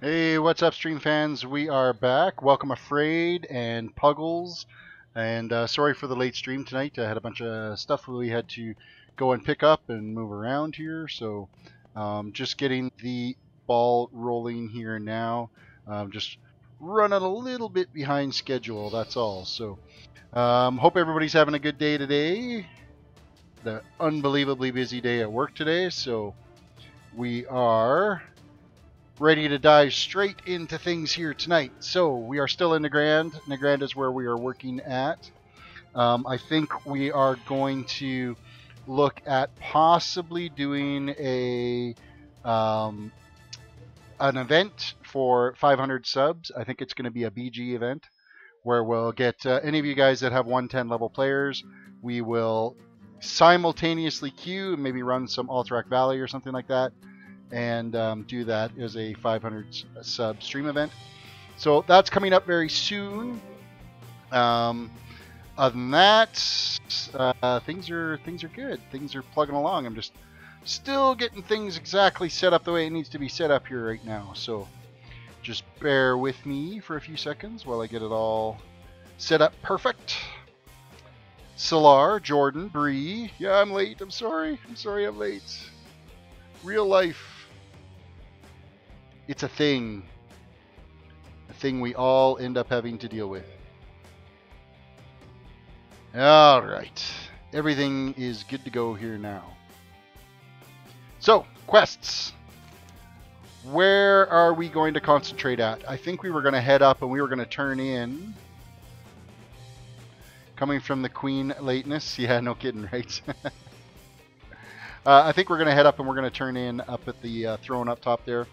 Hey, what's up, stream fans? We are back. Welcome, Afraid and Puggles. And sorry for the late stream tonight. I had a bunch of stuff we had to go and pick up and move around here. So just getting the ball rolling here now. Just running a little bit behind schedule, that's all. So hope everybody's having a good day today. The unbelievably busy day at work today. So we are ready to dive straight into things here tonight. So we are still in Nagrand. Nagrand is where we are working at. I think we are going to look at possibly doing an event for 500 subs. I think it's going to be a BG event where we'll get any of you guys that have 110 level players. We will simultaneously queue and maybe run some Alterac Valley or something like that, and do that as a 500 sub stream event. So that's coming up very soon. Other than that, things are good. Things are plugging along. I'm just still getting things exactly set up the way it needs to be set up here right now. So just bear with me for a few seconds while I get it all set up perfect. Solar, Jordan, Bree. Yeah, I'm late. I'm sorry I'm late. Real life. It's a thing we all end up having to deal with. All right, everything is good to go here now. So, quests. Where are we going to concentrate at? I think we were going to head up and we were going to turn in. Coming from the Queen lateness. Yeah, no kidding, right? I think we're going to head up and we're going to turn in up at the throne up top there.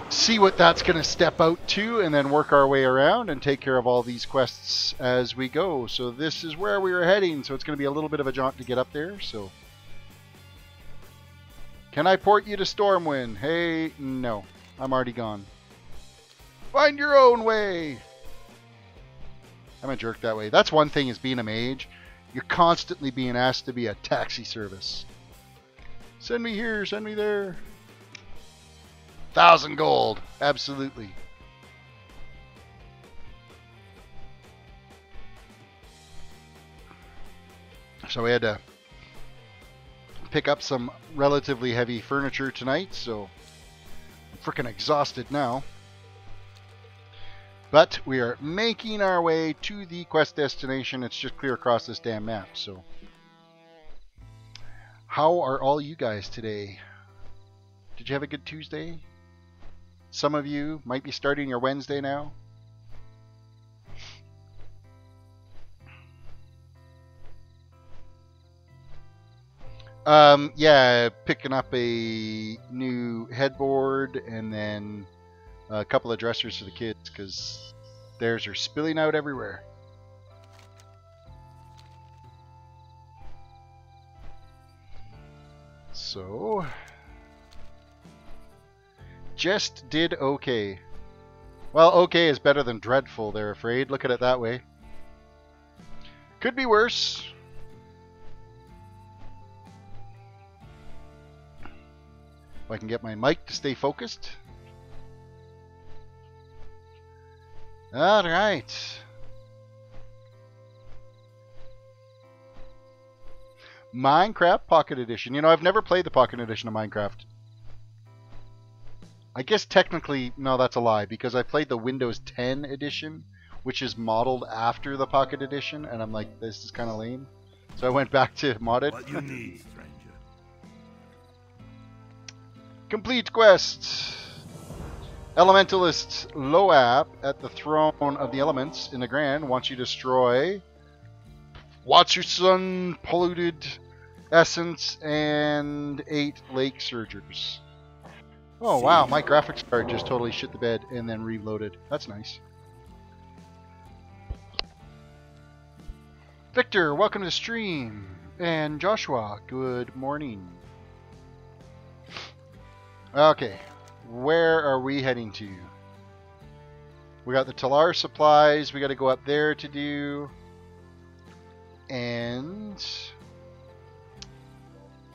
See what that's going to step out to, and then work our way around and take care of all these quests as we go. So this is where we are heading, so it's going to be a little bit of a jaunt to get up there. So can I port you to Stormwind? Hey, no, I'm already gone. Find your own way. I'm a jerk that way. That's one thing, is being a mage. You're constantly being asked to be a taxi service. Send me here, send me there. 1,000 gold, absolutely. So we had to pick up some relatively heavy furniture tonight, so I'm freaking exhausted now. But we are making our way to the quest destination. It's just clear across this damn map. So how are all you guys today? Did you have a good Tuesday? Some of you might be starting your Wednesday now. Yeah, picking up a new headboard and then a couple of dressers for the kids because theirs are spilling out everywhere. So just did okay. Well, okay is better than dreadful, they're afraid. Look at it that way. Could be worse. If I can get my mic to stay focused. All right. Minecraft Pocket Edition. You know, I've never played the Pocket Edition of Minecraft. I guess technically, no, that's a lie, because I played the Windows 10 edition, which is modeled after the Pocket Edition, and I'm like, this is kind of lame. So I went back to modded. What you need, stranger? Complete quest. Elementalist Loap at the Throne of the Elements in Nagrand wants you to destroy Watcherson polluted essence and 8 lake surgers. Oh wow, my graphics card just totally shit the bed and then reloaded. That's nice. Victor, welcome to the stream. And Joshua, good morning. Okay, where are we heading to? We got the Talar supplies we got to go up there to do. And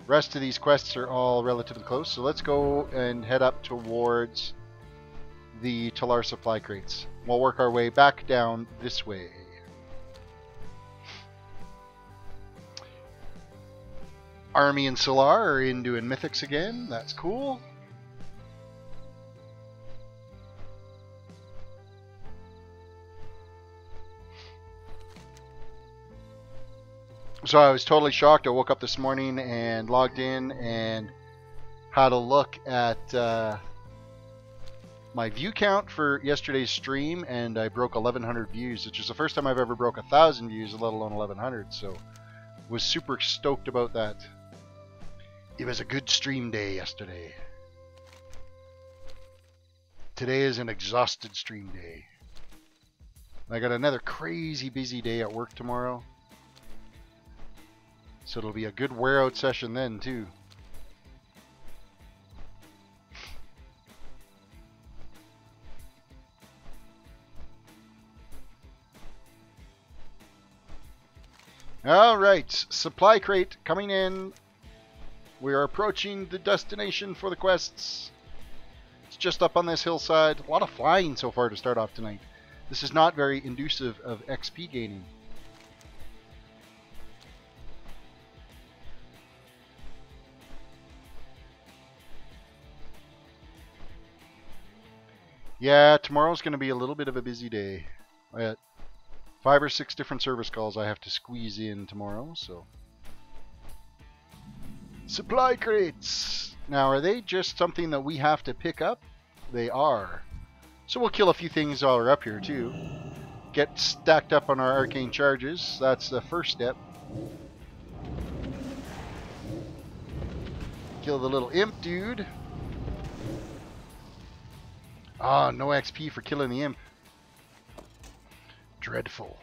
Rest of these quests are all relatively close, so let's go and head up towards the Talar supply crates. We'll work our way back down this way. Army and Solar are in doing mythics again. That's cool. So I was totally shocked. I woke up this morning and logged in and had a look at my view count for yesterday's stream, and I broke 1,100 views, which is the first time I've ever broke 1,000 views, let alone 1,100. So was super stoked about that. It was a good stream day yesterday. Today is an exhausted stream day. I got another crazy busy day at work tomorrow. So it'll be a good wear out session then too. Alright, supply crate coming in. We are approaching the destination for the quests. It's just up on this hillside. A lot of flying so far to start off tonight. This is not very inducive of XP gaining. Yeah, tomorrow's going to be a little bit of a busy day. I got 5 or 6 different service calls I have to squeeze in tomorrow, so. Supply crates! Now, are they just something that we have to pick up? They are. So we'll kill a few things while we're up here, too. Get stacked up on our arcane charges. That's the first step. Kill the little imp dude. Ah, no XP for killing the imp. Dreadful.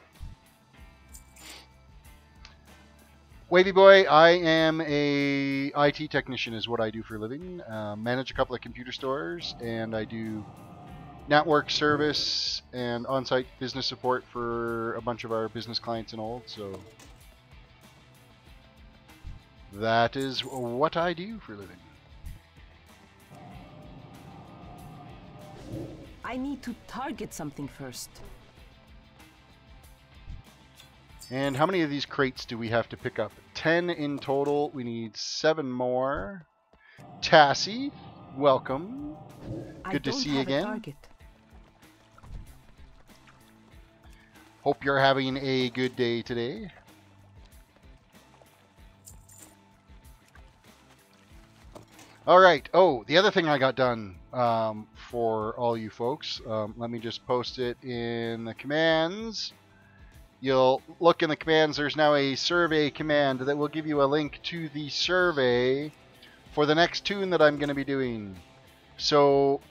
Wavy boy, I am a IT technician is what I do for a living. Manage a couple of computer stores, and I do network service and on-site business support for a bunch of our business clients and all. So that is what I do for a living. I need to target something first. And how many of these crates do we have to pick up? 10 in total. We need 7 more. Tassie, welcome. Good to see you again. Hope you're having a good day today. All right. Oh, the other thing I got done for all you folks, let me just post it in the commands. You'll look in the commands. There's now a survey command that will give you a link to the survey for the next tune that I'm going to be doing. So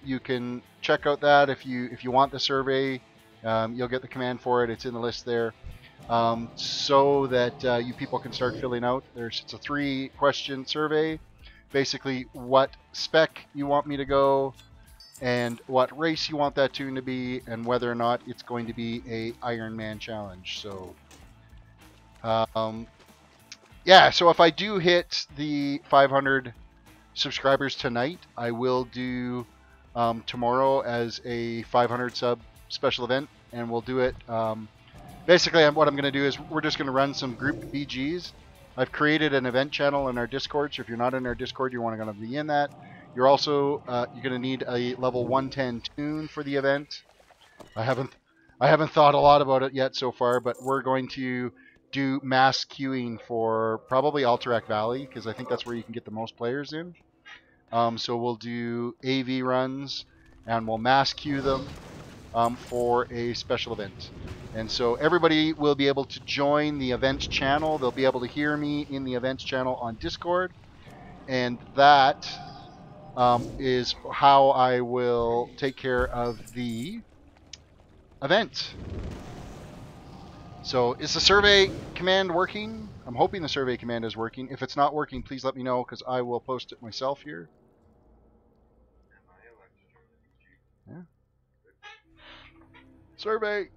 you can check out that if you want the survey. You'll get the command for it. It's in the list there. So that you people can start filling out. It's a 3-question survey. Basically, what spec you want me to go, and what race you want that tune to be, and whether or not it's going to be a Iron Man challenge. So, yeah. So if I do hit the 500 subscribers tonight, I will do tomorrow as a 500 sub special event, and we'll do it. Basically, what I'm going to do is we're just going to run some group BGs. I've created an event channel in our Discord, so if you're not in our Discord, you want to be in that. You're also you're going to need a level 110 tune for the event. I haven't thought a lot about it yet so far, but we're going to do mass queuing for probably Alterac Valley, because I think that's where you can get the most players in. So we'll do AV runs, and we'll mass queue them for a special event. And so everybody will be able to join the events channel. They'll be able to hear me in the events channel on Discord. And that is how I will take care of the event. So is the survey command working? I'm hoping the survey command is working. If it's not working, please let me know, because I will post it myself here. Yeah. Survey.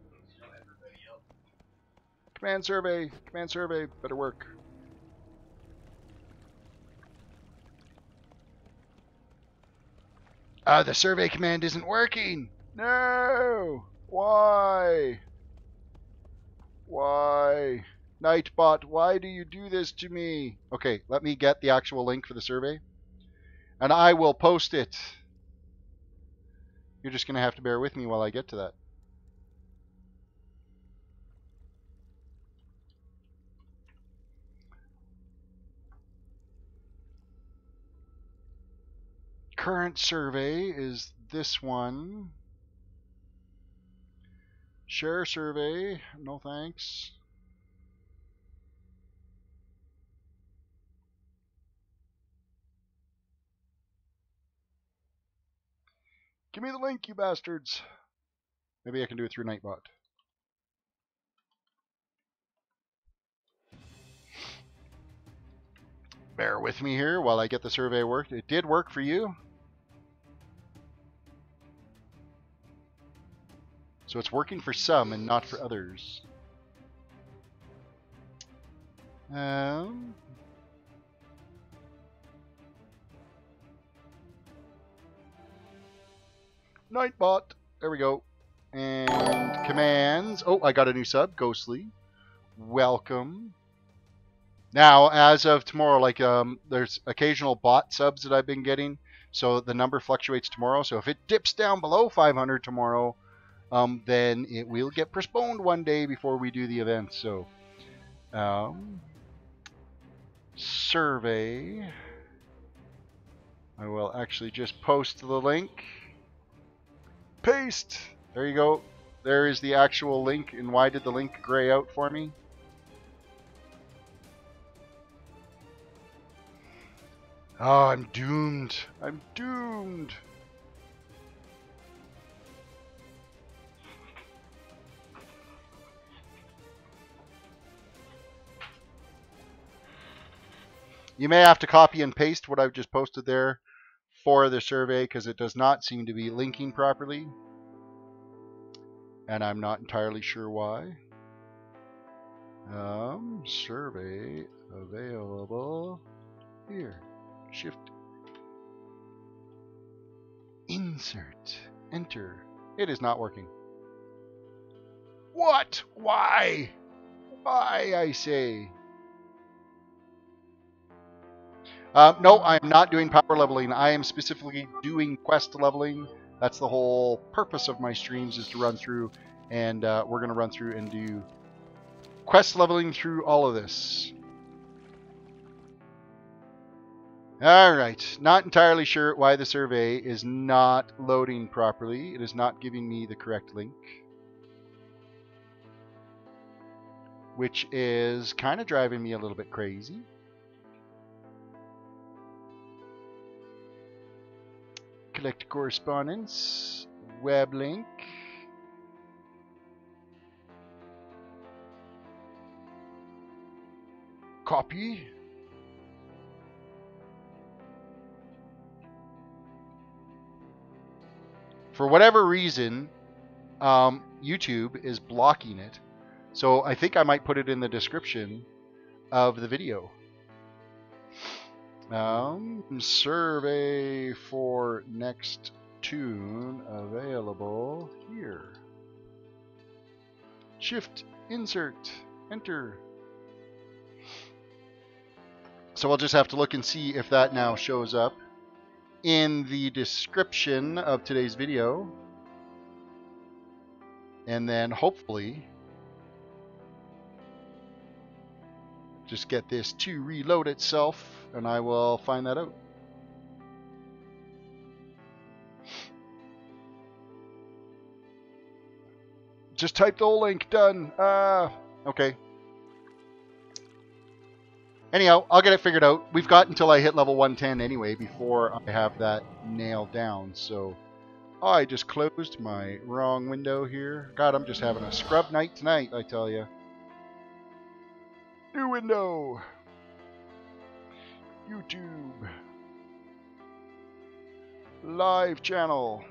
Command survey, better work. The survey command isn't working. No. Why? Why? Nightbot, why do you do this to me? Okay, let me get the actual link for the survey. And I will post it. You're just going to have to bear with me while I get to that. Current survey is this one. Share survey. No thanks. Give me the link, you bastards. Maybe I can do it through Nightbot. Bear with me here while I get the survey worked. It did work for you. So it's working for some and not for others. Nightbot. There we go. And commands. Oh, I got a new sub. Ghostly. Welcome. Now, as of tomorrow, like there's occasional bot subs that I've been getting. So the number fluctuates tomorrow. So if it dips down below 500 tomorrow, then it will get postponed one day before we do the event. So, survey. I will actually just post the link. Paste. There you go. There is the actual link. And why did the link gray out for me? Oh, I'm doomed. I'm doomed. You may have to copy and paste what I've just posted there for the survey because it does not seem to be linking properly. And I'm not entirely sure why. Survey available here. Shift. Insert. Enter. It is not working. What? Why? Why, I say? No, I am not doing power leveling. I am specifically doing quest leveling. That's the whole purpose of my streams, is to run through, and we're going to run through and do quest leveling through all of this. Alright, not entirely sure why the survey is not loading properly. It is not giving me the correct link, which is kind of driving me a little bit crazy. Collect correspondence, web link. Copy. For whatever reason, YouTube is blocking it. So I think I might put it in the description of the video. Survey for next tune available here. Shift, insert, enter. So we'll just have to look and see if that now shows up in the description of today's video. And then hopefully just get this to reload itself, and I will find that out. Just type the whole link, done. Okay. Anyhow, I'll get it figured out. We've got until I hit level 110 anyway before I have that nailed down. So I just closed my wrong window here. God, I'm just having a scrub night tonight, I tell you. New window. YouTube. Live channel.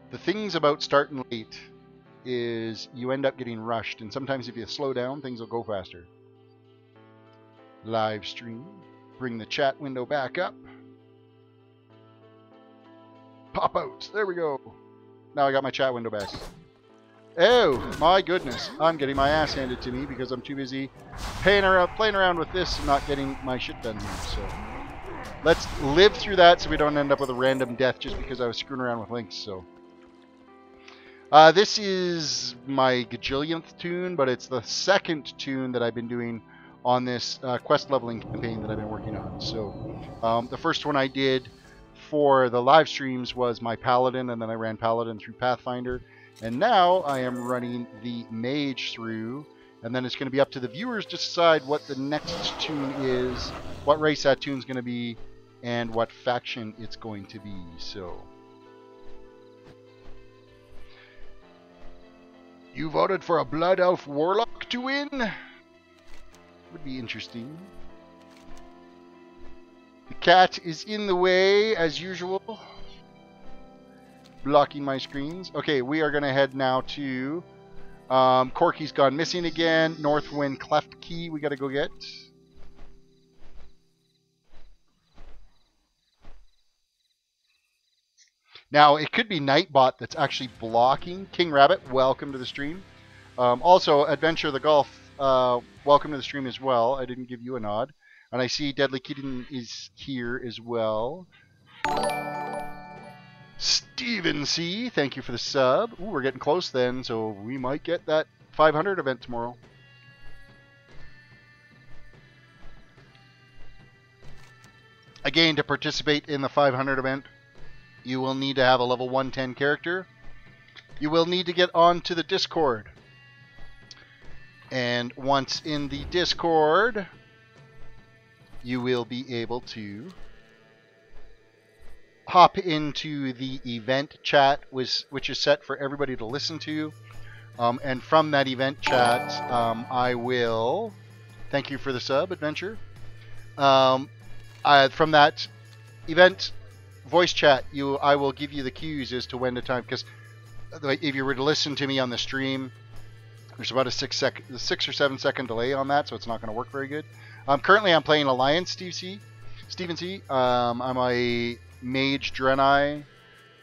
The things about starting late is you end up getting rushed, and sometimes if you slow down, things will go faster. live stream. Bring the chat window back up. Pop out. There we go. Now I got my chat window back. Oh, my goodness. I'm getting my ass handed to me because I'm too busy playing around with this and not getting my shit done here. So let's live through that so we don't end up with a random death just because I was screwing around with links. So this is my gajillionth tune, but it's the second tune that I've been doing on this quest leveling campaign that I've been working on. So the first one I did for the live streams was my Paladin, and then I ran Paladin through Pathfinder. And now I am running the Mage through, and then it's going to be up to the viewers to decide what the next tune is, what race that tune's going to be, and what faction it's going to be. So you voted for a Blood Elf Warlock to win? Would be interesting. The cat is in the way, as usual. Blocking my screens. Okay, we are going to head now to... Corki's gone missing again. Northwind Cleft Key we got to go get. Now, it could be Nightbot that's actually blocking. King Rabbit, welcome to the stream. Also, Adventure the Golf, welcome to the stream as well. I didn't give you a nod. And I see Deadly Kitten is here as well. Steven C, thank you for the sub. Ooh, we're getting close then, so we might get that 500 event tomorrow. Again, to participate in the 500 event, you will need to have a level 110 character. You will need to get onto the Discord. And once in the Discord, you will be able to hop into the event chat, which is set for everybody to listen to. And from that event chat, I will... Thank you for the sub, Adventure. From that event voice chat, I will give you the cues as to when to time. Because if you were to listen to me on the stream, there's about a 6 or 7 second delay on that, so it's not going to work very good. Currently, I'm playing Alliance, Steven C. I'm a Mage Draenei,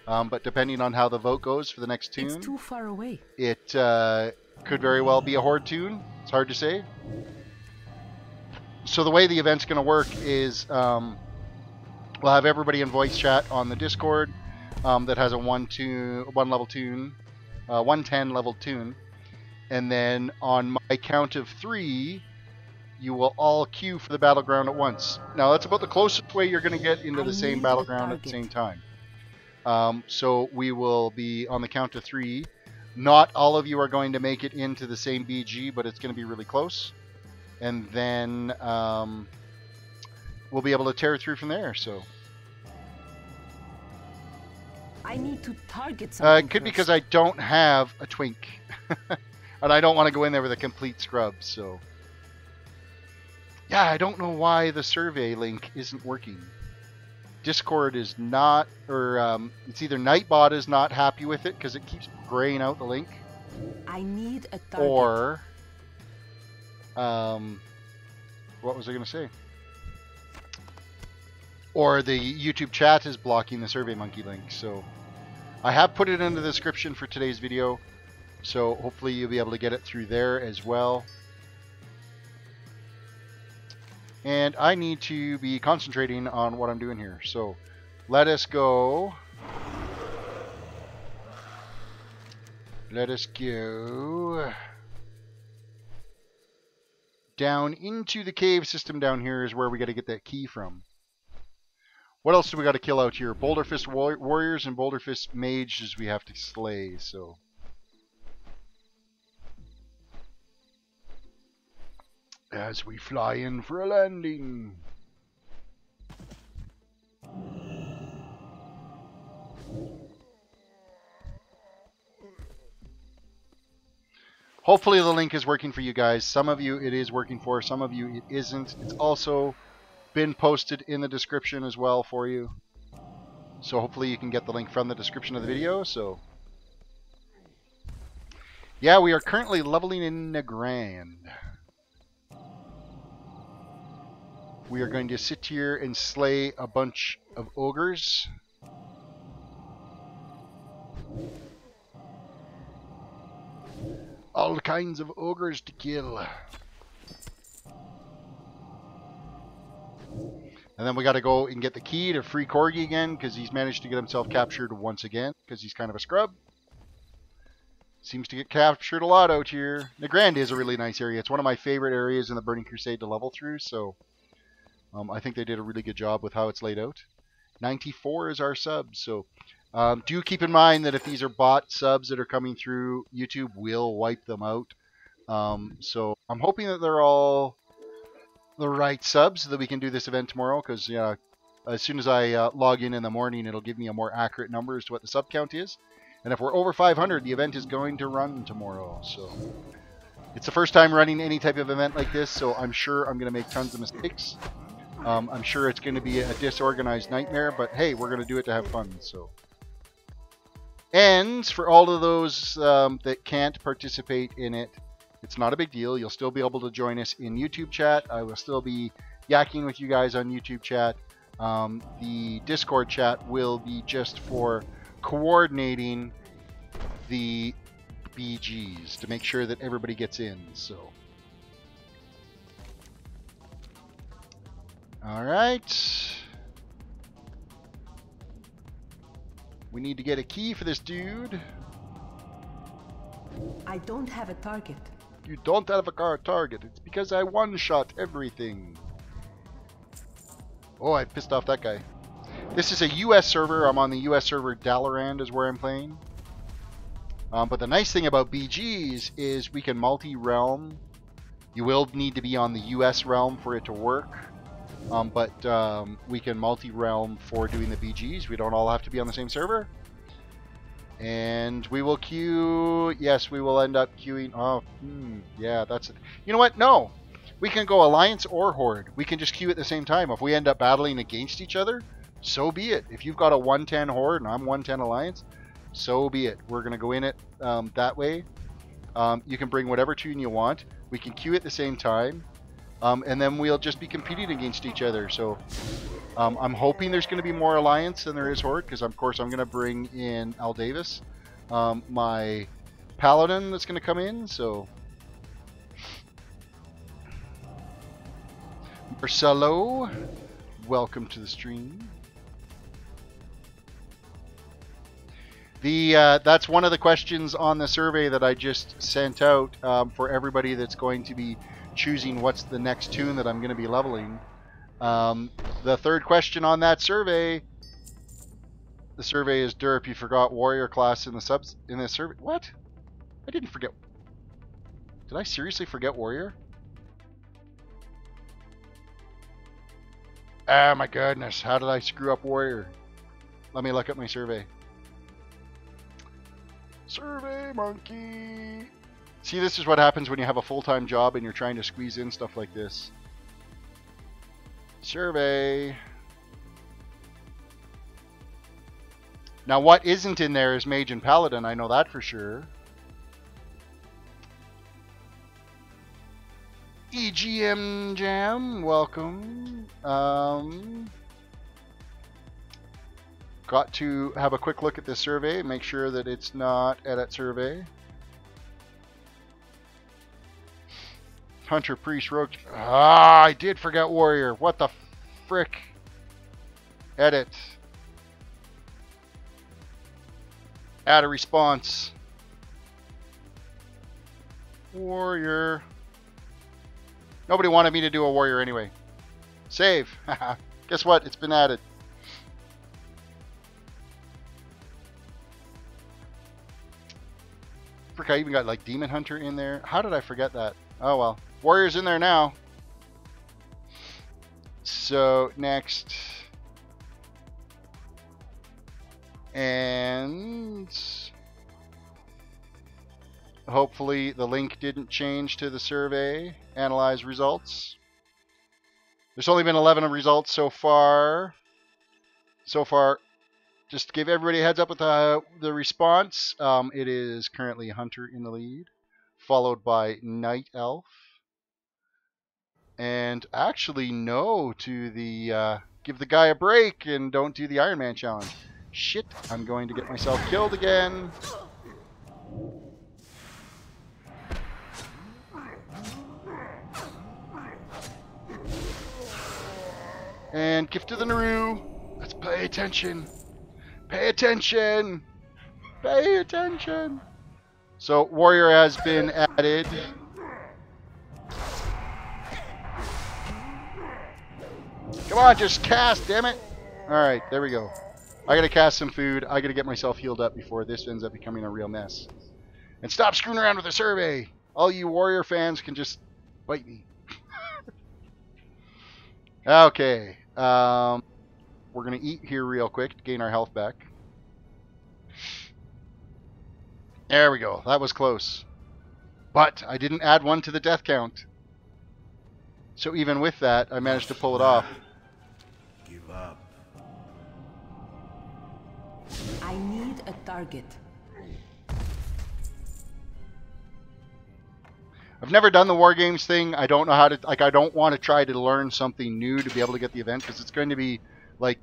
but depending on how the vote goes for the next tune, it's too far away. It could very well be a Horde tune. It's hard to say. So the way the event's going to work is we'll have everybody in voice chat on the Discord that has a 110 level tune, and then on my count of 3. You will all queue for the battleground at once. Now, that's about the closest way you're going to get into the same battleground at the same time. So we will be on the count of 3. Not all of you are going to make it into the same BG, but it's going to be really close. And then we'll be able to tear through from there. So I need to target something. It could be because I don't have a twink. And I don't want to go in there with a complete scrub, so... Yeah, I don't know why the survey link isn't working. Discord is not, or it's either Nightbot is not happy with it because it keeps graying out the link. I need a target. Or, what was I going to say? Or the YouTube chat is blocking the SurveyMonkey link. So, I have put it in the description for today's video. So, hopefully you'll be able to get it through there as well. And I need to be concentrating on what I'm doing here. So let us go. Let us go down into the cave system down here is where we got to get that key from. What else do we got to kill out here? Boulder Fist Warriors and Boulder Fist Mages we have to slay, so... As we fly in for a landing. Hopefully the link is working for you guys. Some of you it is working for, some of you it isn't. It's also been posted in the description as well for you. So hopefully you can get the link from the description of the video. So yeah, we are currently leveling in Nagrand. We are going to sit here and slay a bunch of ogres. All kinds of ogres to kill. And then we got to go and get the key to free Corgi again, because he's managed to get himself captured once again, because he's kind of a scrub. Seems to get captured a lot out here. Nagrand is a really nice area. It's one of my favorite areas in the Burning Crusade to level through, so I think they did a really good job with how it's laid out. 94 is our sub, so do keep in mind that if these are bot subs that are coming through, YouTube will wipe them out. So I'm hoping that they're all the right subs so that we can do this event tomorrow, because yeah, as soon as I log in the morning, it'll give me a more accurate number as to what the sub count is. And if we're over 500, the event is going to run tomorrow. So it's the first time running any type of event like this, so I'm sure I'm going to make tons of mistakes. I'm sure it's going to be a disorganized nightmare, but hey, we're going to do it to have fun. So, and for all of those that can't participate in it, it's not a big deal. You'll still be able to join us in YouTube chat. I will still be yakking with you guys on YouTube chat. The Discord chat will be just for coordinating the BGs to make sure that everybody gets in. So, all right. We need to get a key for this dude. I don't have a target. You don't have a target. It's because I one-shot everything. Oh, I pissed off that guy. This is a US server. I'm on the US server. Dalaran is where I'm playing. But the nice thing about BGs is we can multi-realm. You will need to be on the US realm for it to work. But we can multi-realm for doing the BGs. We don't all have to be on the same server. And we will queue. Yes, we will end up queuing. Oh, yeah, that's it. You know what? No. We can go Alliance or Horde. We can just queue at the same time. If we end up battling against each other, so be it. If you've got a 110 Horde and I'm 110 Alliance, so be it. We're going to go in it that way. You can bring whatever tune you want. We can queue at the same time. And then we'll just be competing against each other. So I'm hoping there's going to be more Alliance than there is Horde, because of course I'm going to bring in Al Davis, my Paladin that's going to come in. So Marcelo, welcome to the stream. That's one of the questions on the survey that I just sent out for everybody that's going to be choosing what's the next tune that I'm going to be leveling. The third question on that survey, the survey is Derp, you forgot warrior class in the subs in the survey. What? I didn't forget. Did I seriously forget warrior? Ah, my goodness. How did I screw up warrior? Let me look at my survey. Survey monkey. See, this is what happens when you have a full-time job and you're trying to squeeze in stuff like this. Survey. Now, what isn't in there is Mage and Paladin. I know that for sure. EGM Jam, welcome. Got to have a quick look at this survey, make sure that it's not edit survey. Hunter, Priest, Rogue. Ah, I did forget warrior. What the frick? Edit. Add a response. Warrior. Nobody wanted me to do a warrior anyway. Save. Guess what? It's been added. Frick, I even got like Demon Hunter in there. How did I forget that? Oh well. Warrior's in there now. So next. And hopefully the link didn't change to the survey. Analyze results. There's only been 11 results so far. Just to give everybody a heads up with the response, it is currently Hunter in the lead, followed by Night Elf, and actually no to the give the guy a break and don't do the Iron Man challenge. Shit, I'm going to get myself killed again. And gift to the Naru. Let's pay attention. Pay attention. Pay attention. So warrior has been added. Come on, just cast, damn it. Alright, there we go. I gotta cast some food. I gotta get myself healed up before this ends up becoming a real mess. And stop screwing around with the survey. All you warrior fans can just bite me. Okay. We're gonna eat here real quick to gain our health back. There we go. That was close. But I didn't add one to the death count. So even with that, I managed to pull it off. Give up. I need a target. I've never done the War Games thing. I don't know how to, like, I don't want to try to learn something new to be able to get the event, because it's going to be, like,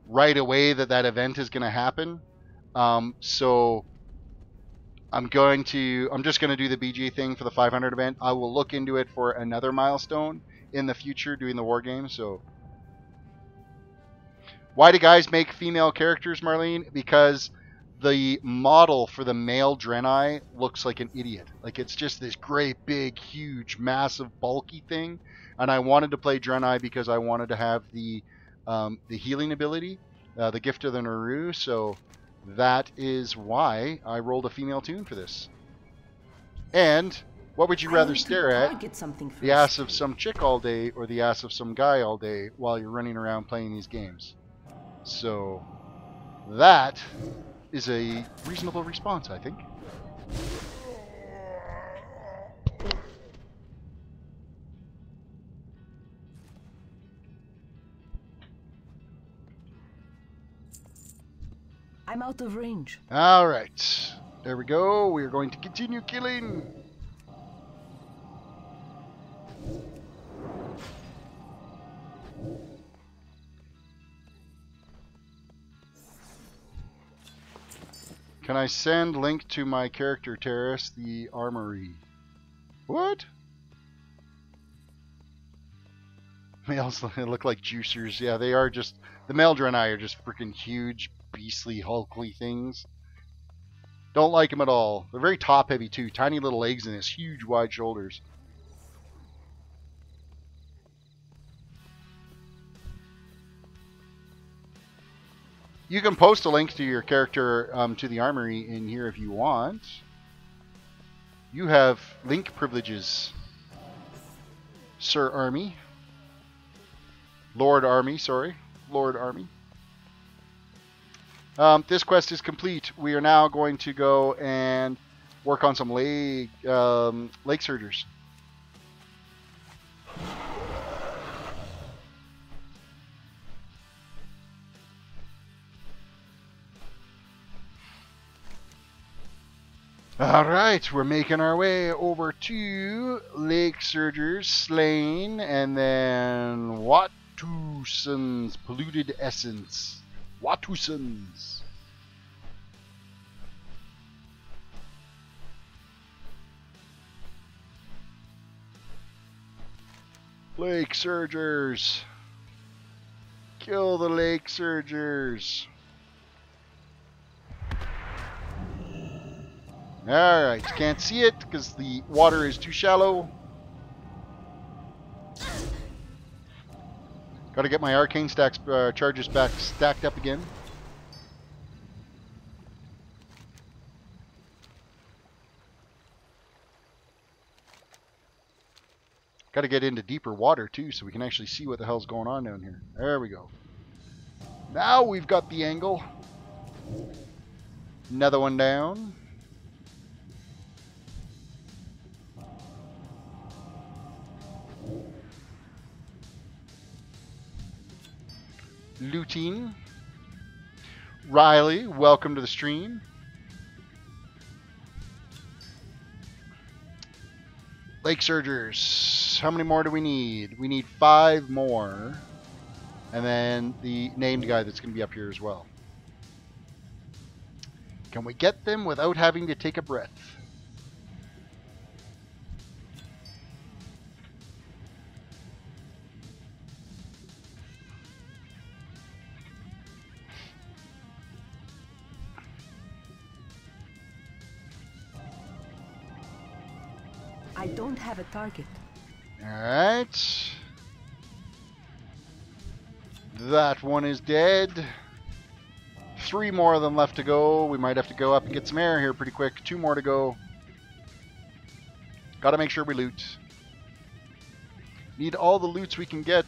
right away that event is going to happen. So I'm just going to do the BG thing for the 500 event. I will look into it for another milestone in the future doing the War Games. So why do guys make female characters, Marlene? Because the model for the male Draenei looks like an idiot. Like, it's just this great, big, huge, massive, bulky thing. And I wanted to play Draenei because I wanted to have the healing ability, the Gift of the Naru. So that is why I rolled a female toon for this. And what would you rather stare at? The ass of some chick all day or the ass of some guy all day while you're running around playing these games? So that is a reasonable response, I think. I'm out of range. All right. There we go. We are going to continue killing. Can I send link to my character Terris, the armory? What? Males look like juicers. Yeah, they are just... The male Draenei are just freaking huge, beastly, hulkly things. Don't like them at all. They're very top-heavy, too. Tiny little legs and this huge, wide shoulders. You can post a link to your character to the armory in here if you want. You have link privileges, Sir Army. Lord Army, sorry. Lord Army. This quest is complete. We are now going to go and work on some lake surgers. Alright, we're making our way over to Lake Surgers, Slain, and then Watusan's Polluted Essence. Watusan's. Lake Surgers. Kill the Lake Surgers. Alright, can't see it because the water is too shallow. Gotta get my arcane stacks charges back stacked up again. Gotta get into deeper water too so we can actually see what the hell's going on down here. There we go. Now we've got the angle. Another one down. Looting. Riley, welcome to the stream. Lake Surgers. How many more do we need? We need 5 more. And then the named guy that's going to be up here as well. Can we get them without having to take a breath? I don't have a target. Alright. That one is dead. 3 more of them left to go. We might have to go up and get some air here pretty quick. 2 more to go. Gotta make sure we loot. Need all the loots we can get.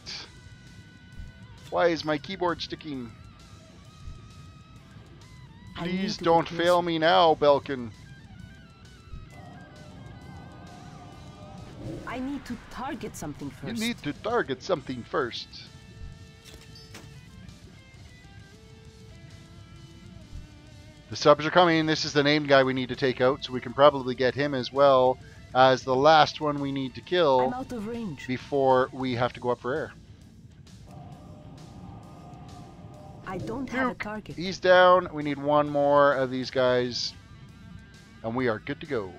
Why is my keyboard sticking? Please don't fail me now, Belkin. I need to target something first. You need to target something first. The subs are coming. This is the named guy we need to take out, so we can probably get him as well as the last one we need to kill. I'm out of range. Before we have to go up for air. I don't have a target. He's down. We need 1 more of these guys. And we are good to go.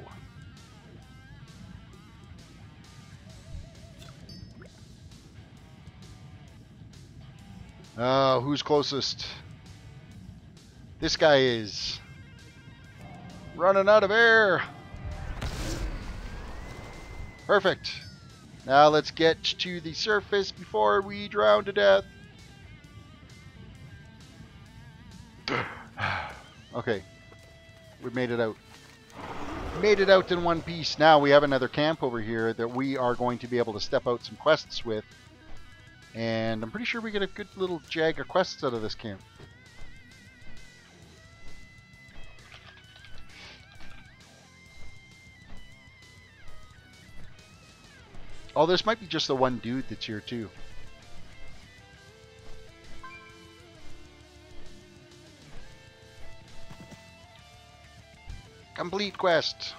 Who's closest? This guy is running out of air. Perfect. Now let's get to the surface before we drown to death. Okay. We made it out. Made it out in one piece. Now we have another camp over here that we are going to be able to step out some quests with. And I'm pretty sure we get a good little jag of quests out of this camp. Oh, this might be just the one dude that's here too. Complete quest.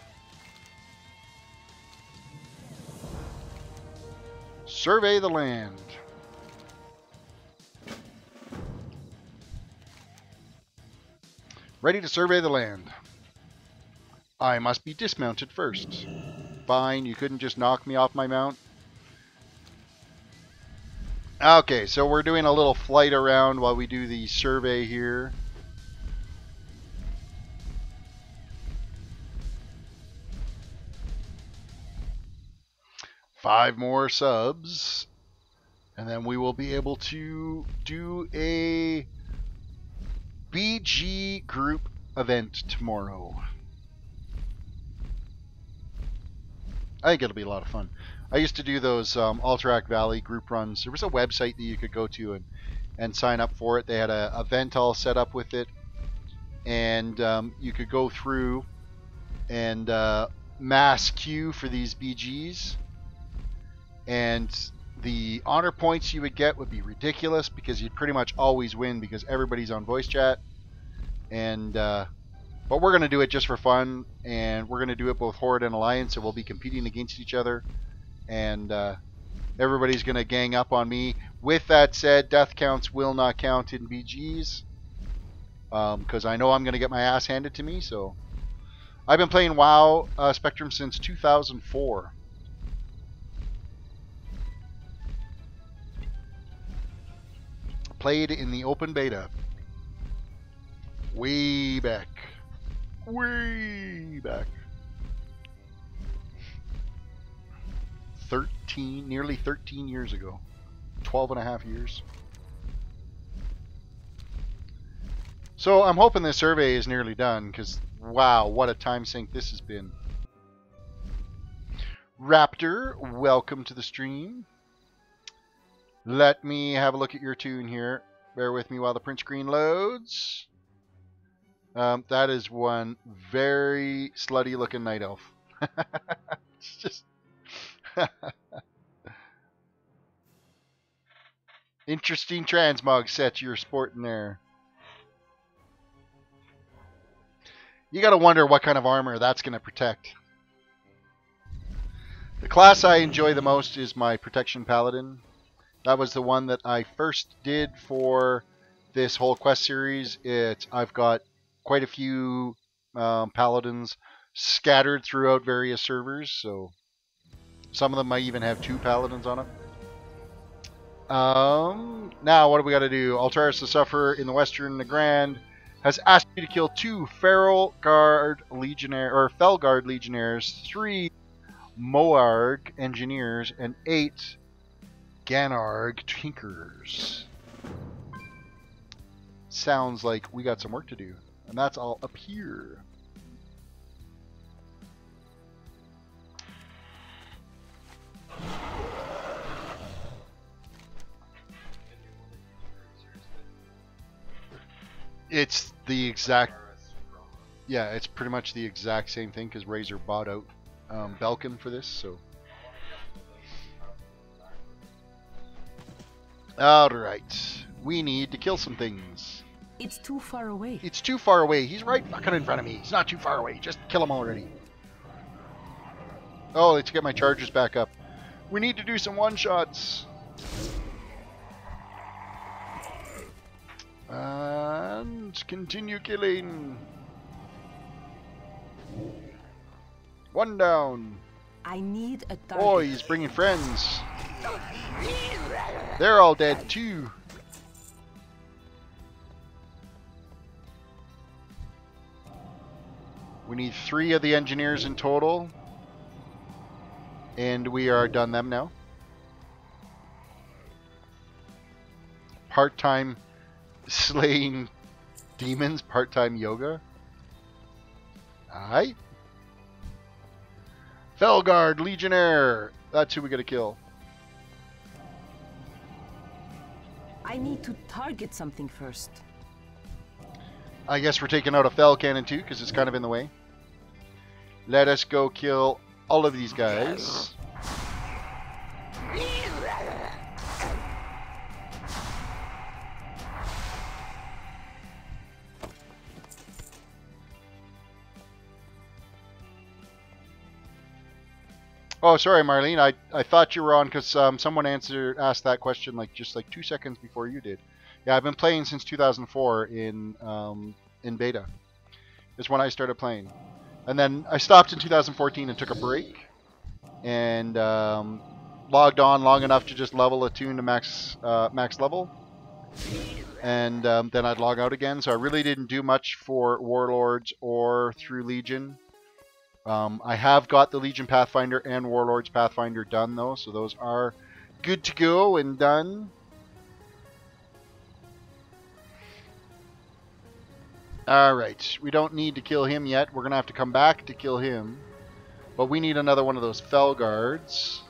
Survey the land. Ready to survey the land. I must be dismounted first. Fine, you couldn't just knock me off my mount. Okay, so we're doing a little flight around while we do the survey here. Five more subs. And then we will be able to do a BG group event tomorrow. I think it'll be a lot of fun. I used to do those Alterac Valley group runs. There was a website that you could go to and sign up for it. They had an event all set up with it. And you could go through and mass queue for these BGs. And the honor points you would get would be ridiculous because you'd pretty much always win because everybody's on voice chat. And but we're going to do it just for fun, and we're going to do it both Horde and Alliance, so we'll be competing against each other, and everybody's going to gang up on me. With that said, death counts will not count in BGs, because I know I'm going to get my ass handed to me. So I've been playing WoW Spectrum since 2004. Played in the open beta. Way back. Way back. nearly 13 years ago. 12 and a half years. So I'm hoping this survey is nearly done, because wow, what a time sink this has been. Raptor, welcome to the stream. Let me have a look at your tune here. Bear with me while the print screen loads. That is one very slutty looking night elf. It's just interesting transmog set you're sporting there. You gotta wonder what kind of armor that's gonna protect. The class I enjoy the most is my Protection Paladin. That was the one that I first did for this whole quest series. I've got quite a few paladins scattered throughout various servers, so some of them might even have 2 paladins on it. Now what do we got to do? Altaris the Sufferer in the Western Nagrand has asked you to kill 2 Felguard Legionnaires, 3 Moarg Engineers, and 8 Ganarg Tinkerers. Sounds like we got some work to do, and that's all up here. It's the exact, yeah, it's pretty much the exact same thing because Razor bought out Belkin for this, so. Alright, we need to kill some things. It's too far away. It's too far away. He's right fucking in front of me. He's not too far away. Just kill him already. Oh, let's get my charges back up. We need to do some one-shots. And continue killing. 1 down. I need a target. Oh, he's bringing friends. They're all dead too. We need 3 of the engineers in total. And we are done them now. Part-time slaying demons, part-time yoga. Alright. Felguard Legionnaire. That's who we gotta kill. I need to target something first. I guess we're taking out a Fel Cannon too, because it's kind of in the way. Let us go kill all of these guys. Oh, sorry, Marlene. I thought you were on because someone asked that question just 2 seconds before you did. Yeah, I've been playing since 2004 in beta. Is when I started playing, and then I stopped in 2014 and took a break, and logged on long enough to just level a tune to max level, and then I'd log out again. So I really didn't do much for Warlords or through Legion. I have got the Legion Pathfinder and Warlords Pathfinder done though, so those are good to go and done. Alright, we don't need to kill him yet. We're going to have to come back to kill him. But we need another one of those Felguards.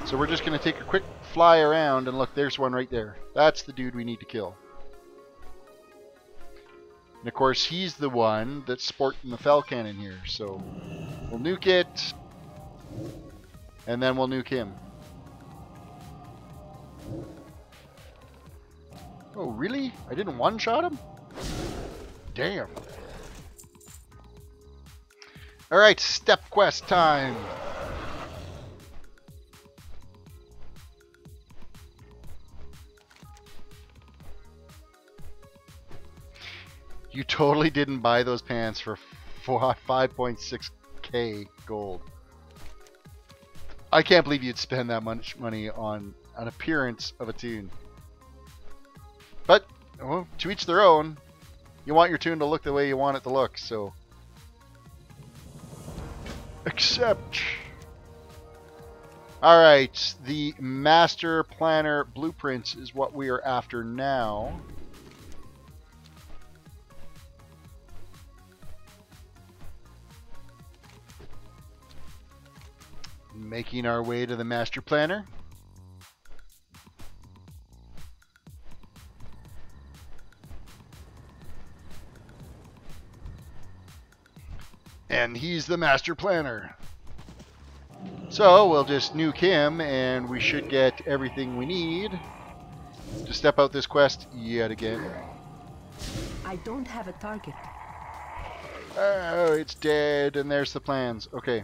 So we're just going to take a quick fly around and look, there's one right there. That's the dude we need to kill. And of course, he's the one that's sporting the Fel Cannon here. So we'll nuke it. And then we'll nuke him. Oh, really? I didn't one-shot him? Damn. Alright, step quest time. You totally didn't buy those pants for 5.6k gold. I can't believe you'd spend that much money on an appearance of a tune. But, well, to each their own. You want your tune to look the way you want it to look, so accept. Alright, the Master Planner Blueprints is what we are after now. Making our way to the Master Planner. And he's the Master Planner. So we'll just nuke him and we should get everything we need to step out this quest yet again. I don't have a target. Oh, it's dead and there's the plans. Okay.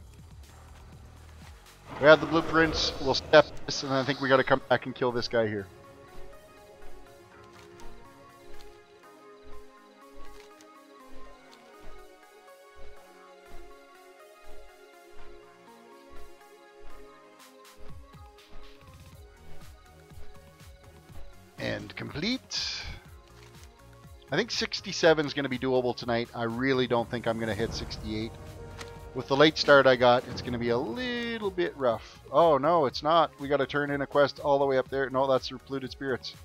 We have the blueprints. We'll step this, and I think we got to come back and kill this guy here. And complete. I think 67 is going to be doable tonight. I really don't think I'm going to hit 68. With the late start I got, it's going to be a little bit rough. Oh, no, it's not. We got to turn in a quest all the way up there. No, that's through Polluted Spirits.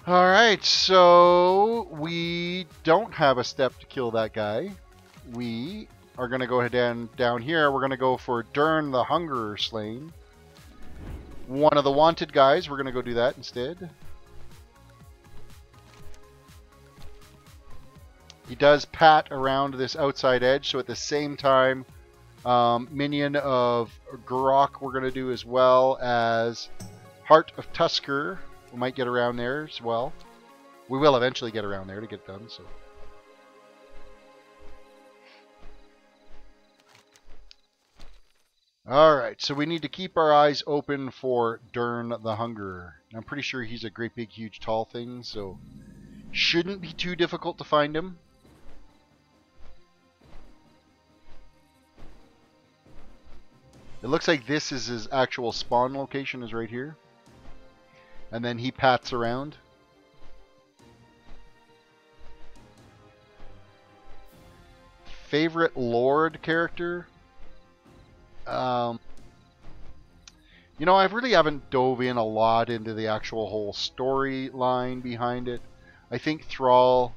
Alright, so we don't have a step to kill that guy. We are going to go ahead down here. We're going to go for Dern the Hungerer Slain. One of the wanted guys. We're going to go do that instead. He does pat around this outside edge, so at the same time, minion of Gurok we're going to do as well as Heart of Tusker. We might get around there as well. We will eventually get around there to get done. So, alright, so we need to keep our eyes open for Dern the Hungerer. I'm pretty sure he's a great big huge tall thing, so shouldn't be too difficult to find him. It looks like this is his actual spawn location, is right here. And then he pats around. Favorite Lord character? You know, I really haven't dove in a lot into the actual whole storyline behind it. I think Thrall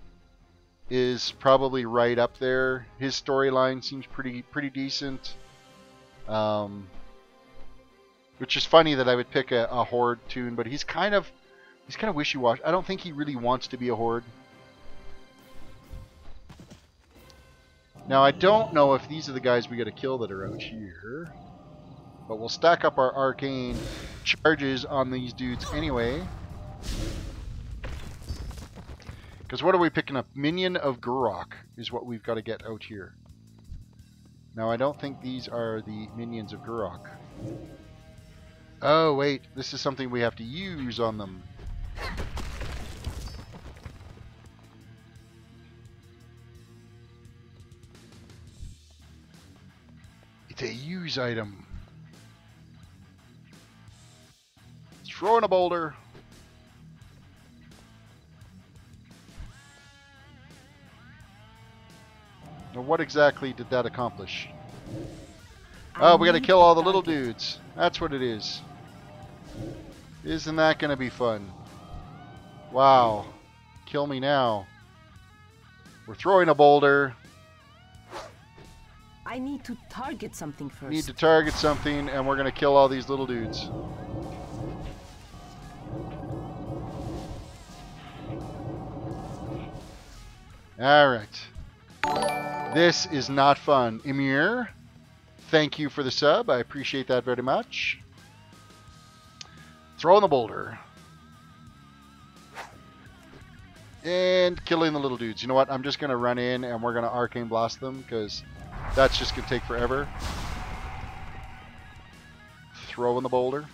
is probably right up there. His storyline seems pretty decent. Which is funny that I would pick a Horde tune, but he's kind of wishy-washy. I don't think he really wants to be a Horde. Now I don't know if these are the guys we got to kill that are out here, but we'll stack up our arcane charges on these dudes anyway. Because what are we picking up? Minion of Gurok is what we've got to get out here. Now, I don't think these are the minions of Gurok. Oh, wait. This is something we have to use on them. It's a use item. Throw in a boulder. Now, what exactly did that accomplish? Oh, we gotta kill all the little dudes. That's what it is. Isn't that gonna be fun? Wow. Kill me now. We're throwing a boulder. I need to target something first. Need to target something, and we're gonna kill all these little dudes. Alright. This is not fun. Emir, thank you for the sub. I appreciate that very much. Throwing the boulder. And killing the little dudes. You know what? I'm just going to run in and we're going to arcane blast them because that's just going to take forever. Throwing the boulder.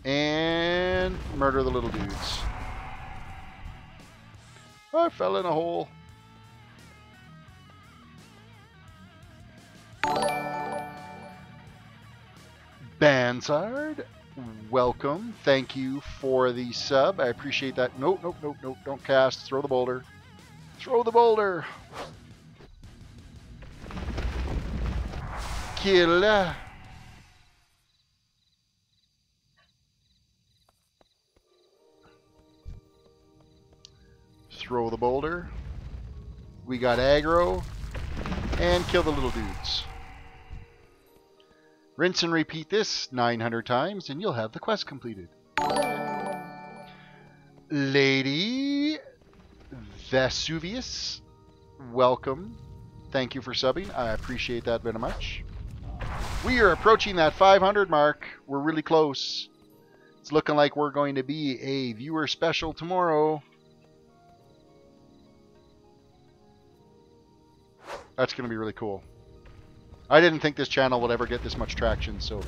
And murder the little dudes. Oh, I fell in a hole. Bansard, welcome. Thank you for the sub. I appreciate that. Nope, nope, nope, nope. Don't cast. Throw the boulder. Throw the boulder. Kill. Throw the boulder. We got aggro. And kill the little dudes. Rinse and repeat this 900 times, and you'll have the quest completed. Lady Vesuvius, welcome. Thank you for subbing. I appreciate that very much. We are approaching that 500 mark. We're really close. It's looking like we're going to be a viewer special tomorrow. That's going to be really cool. I didn't think this channel would ever get this much traction, so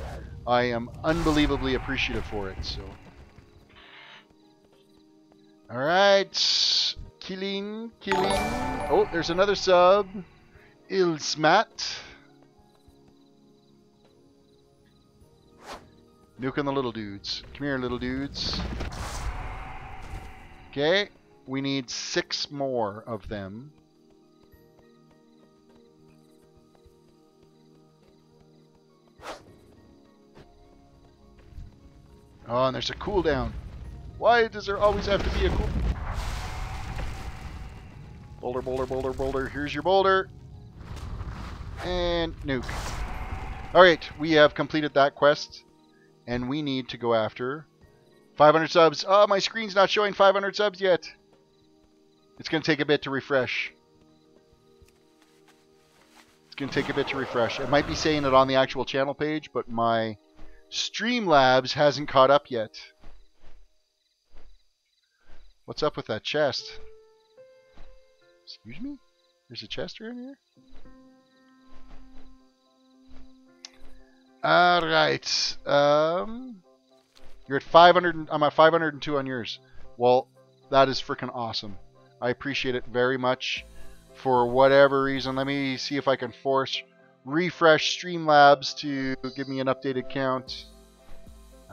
I am unbelievably appreciative for it. So, all right, killing. Oh, there's another sub. Ilsmat. Nuking the little dudes. Come here, little dudes. Okay, we need 6 more of them. Oh, and there's a cooldown. Why does there always have to be a cool... Boulder. Here's your boulder. And nuke. Alright, we have completed that quest. And we need to go after 500 subs. Oh, my screen's not showing 500 subs yet. It's going to take a bit to refresh. It might be saying it on the actual channel page, but my Streamlabs hasn't caught up yet. What's up with that chest? Excuse me? There's a chest around here? Alright. You're at 500. I'm at 502 on yours. Well, that is freaking awesome. I appreciate it very much. For whatever reason, let me see if I can force refresh Streamlabs to give me an updated count.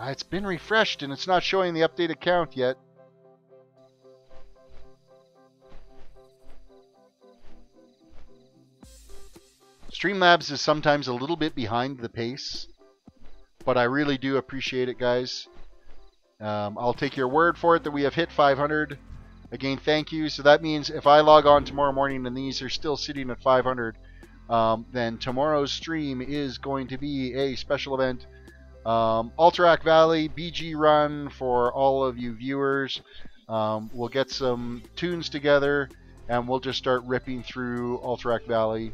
It's been refreshed and it's not showing the updated count yet. Streamlabs is sometimes a little bit behind the pace, but I really do appreciate it, guys. I'll take your word for it that we have hit 500. Again, thank you. So that means if I log on tomorrow morning and these are still sitting at 500, then tomorrow's stream is going to be a special event. Alterac Valley BG run for all of you viewers. We'll get some tunes together and we'll just start ripping through Alterac Valley.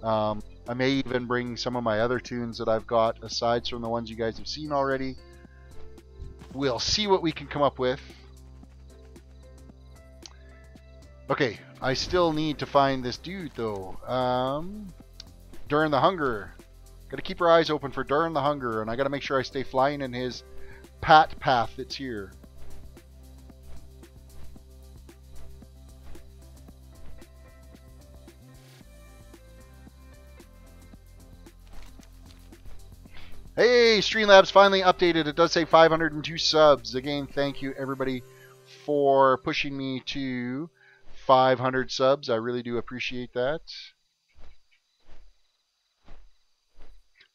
I may even bring some of my other tunes that I've got aside from the ones you guys have seen already. We'll see what we can come up with. Okay, I still need to find this dude though. During the Hunger. Gotta keep our eyes open for During the Hunger, and I gotta make sure I stay flying in his pat path that's here. Hey, Streamlabs finally updated. It does say 502 subs. Again, thank you everybody for pushing me to 500 subs. I really do appreciate that.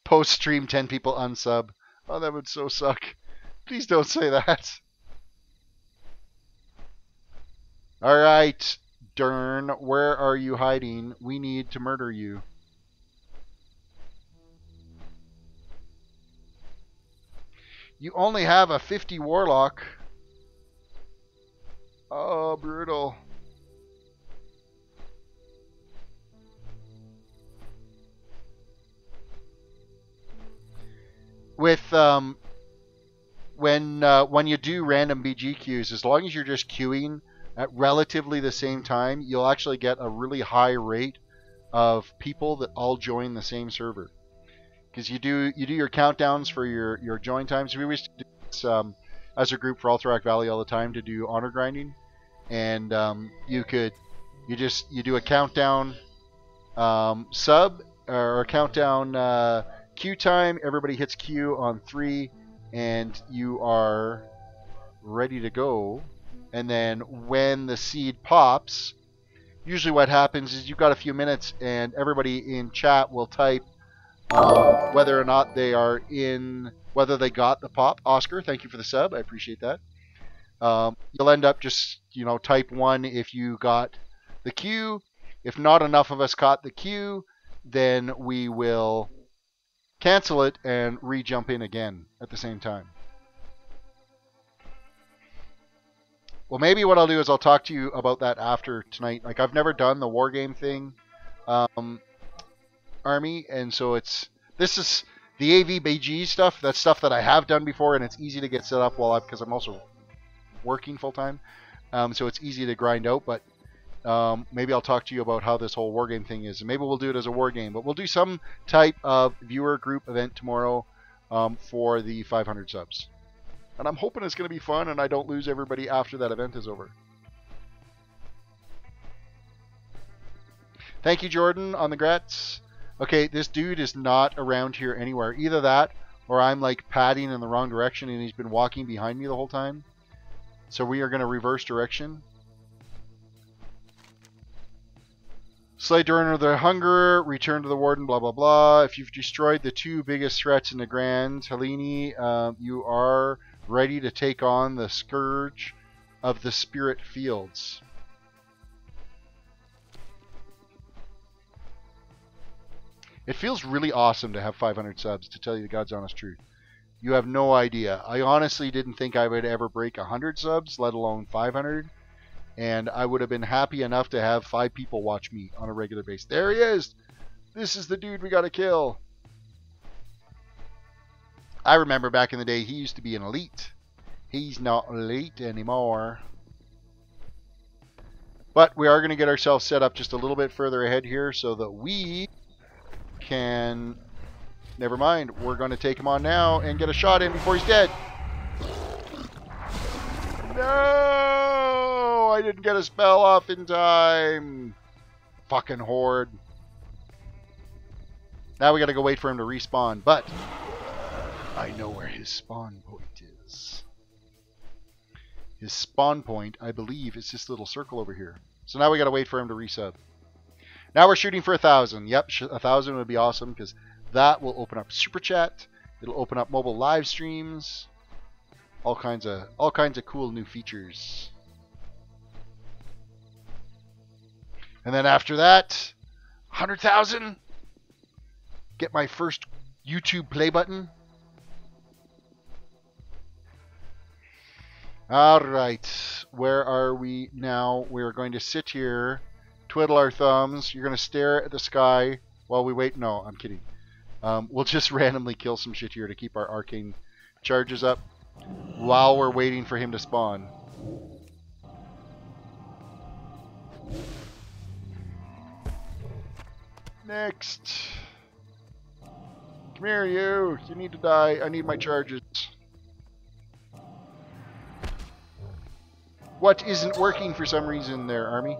Post-stream, 10 people unsub. Oh, that would so suck. Please don't say that. Alright, Dern, where are you hiding? We need to murder you. You only have a 50 warlock. Oh, brutal. With when you do random BG queues, as long as you're just queuing at relatively the same time, you'll actually get a really high rate of people that all join the same server. Because you do your countdowns for your join times. We used to do this as a group for Alterac Valley all the time to do honor grinding, and you do a countdown sub or a countdown queue time. Everybody hits Q on 3, and you are ready to go. And then when the seed pops, usually what happens is you've got a few minutes, and everybody in chat will type whether or not they are in, whether they got the pop. Oscar, thank you for the sub. I appreciate that. You'll end up just, type 1 if you got the queue. If not enough of us caught the queue, then we will cancel it and re-jump in again at the same time. Well, maybe what I'll do is I'll talk to you about that after tonight. Like, I've never done the wargame thing. Army, and so this is the AV BG stuff. That's stuff that I have done before, and it's easy to get set up because I'm also working full time, so it's easy to grind out. But maybe I'll talk to you about how this whole wargame thing is, and maybe we'll do it as a wargame. But we'll do some type of viewer group event tomorrow for the 500 subs. And I'm hoping it's going to be fun and I don't lose everybody after that event is over. Thank you, Jordan, on the grats. Okay, this dude is not around here anywhere. Either that, or I'm like padding in the wrong direction and he's been walking behind me the whole time. So we are going to reverse direction. Slay during the hunger, return to the warden, blah, blah, blah. If you've destroyed the two biggest threats in Nagrand, Helene, you are ready to take on the scourge of the spirit fields. It feels really awesome to have 500 subs, to tell you the God's honest truth. You have no idea. I honestly didn't think I would ever break 100 subs, let alone 500. And I would have been happy enough to have 5 people watch me on a regular basis. There he is! This is the dude we gotta kill. I remember back in the day, he used to be an elite. He's not elite anymore. But we are going to get ourselves set up just a little bit further ahead here so that we can... Never mind. We're going to take him on now and get a shot in before he's dead. No! I didn't get a spell off in time. Fucking horde. Now we got to go wait for him to respawn. But I know where his spawn point is. His spawn point, I believe, is this little circle over here. So now we got to wait for him to resub. Now we're shooting for 1,000. Yep, 1,000 would be awesome because that will open up Super Chat. It'll open up mobile live streams. All kinds of cool new features. And then after that, 100,000. Get my first YouTube play button. Alright, where are we now? We're going to sit here, twiddle our thumbs. You're going to stare at the sky while we wait. No, I'm kidding. We'll just randomly kill some shit here to keep our arcane charges up while we're waiting for him to spawn. Next. Come here, you. You need to die. I need my charges. What isn't working for some reason there, Army?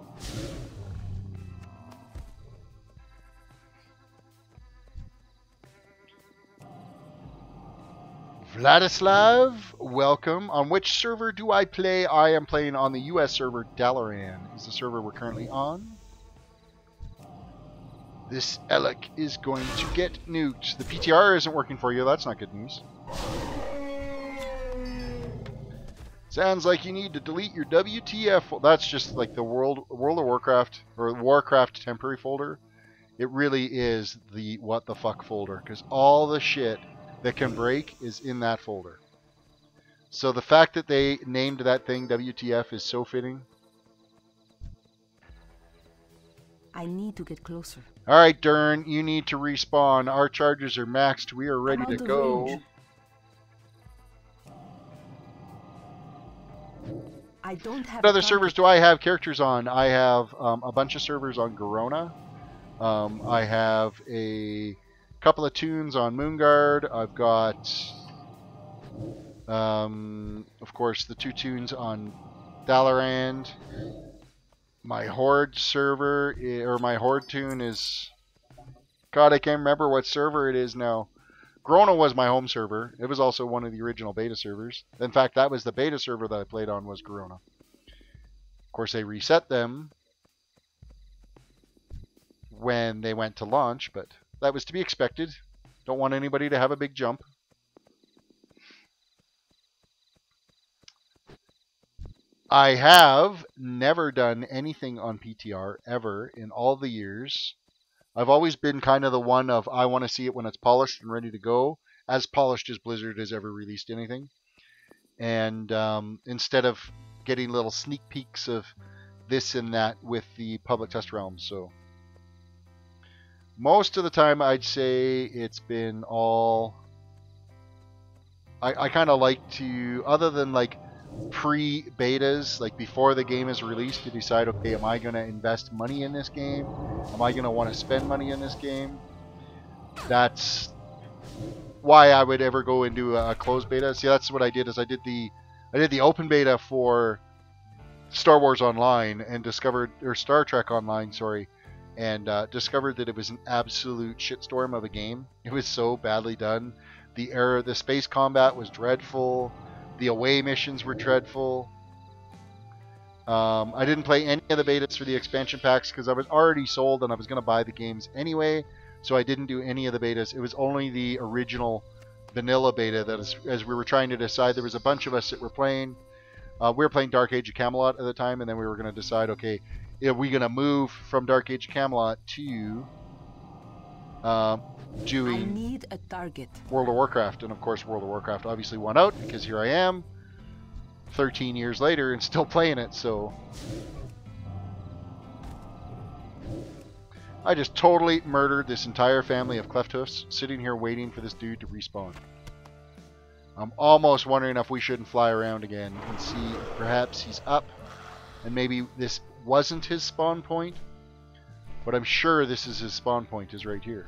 Vladislav, welcome. On which server do I play? I am playing on the US server. Dalaran is the server we're currently on. This Alec is going to get nuked. The PTR isn't working for you. That's not good news. Sounds like you need to delete your WTF. That's just like the World of Warcraft or Warcraft temporary folder. It really is the what the fuck folder because all the shit that can break is in that folder. So the fact that they named that thing WTF is so fitting. I need to get closer. All right, Dern, you need to respawn. Our charges are maxed. We are ready to go. Range. I don't have. What other servers do I have characters on? I have a bunch of servers on Garona. I have a couple of tunes on Moonguard. I've got, of course, the 2 tunes on Dalaran. My Horde server, or my Horde tune is... God, I can't remember what server it is now. Grona was my home server. It was also one of the original beta servers. In fact, that was the beta server that I played on was Grona. Of course, they reset them when they went to launch, but that was to be expected. Don't want anybody to have a big jump. I have never done anything on PTR ever in all the years. I've always been kind of the one of I want to see it when it's polished and ready to go. As polished as Blizzard has ever released anything. And instead of getting little sneak peeks of this and that with the public test realms. So most of the time I'd say it's been all... I kind of like to, other than like pre-betas, like before the game is released, to decide, okay, am I going to invest money in this game? Am I going to want to spend money in this game? That's why I would ever go and do a closed beta. See, that's what I did. Is I did the open beta for Star Wars Online and discovered, or Star Trek Online, sorry, and discovered that it was an absolute shitstorm of a game. It was so badly done. The space combat was dreadful. The away missions were dreadful. I didn't play any of the betas for the expansion packs because I was already sold and I was going to buy the games anyway. So I didn't do any of the betas. It was only the original vanilla beta that, as we were trying to decide, there was a bunch of us that were playing. We were playing Dark Age of Camelot at the time, and then we were going to decide, okay, are we going to move from Dark Age of Camelot to doing I need a target. World of Warcraft? And of course, World of Warcraft obviously won out because here I am, 13 years later, and still playing it. So I just totally murdered this entire family of cleft hoofs, sitting here waiting for this dude to respawn. I'm almost wondering if we shouldn't fly around again and see if perhaps he's up, and maybe this wasn't his spawn point, but I'm sure this is his spawn point, is right here.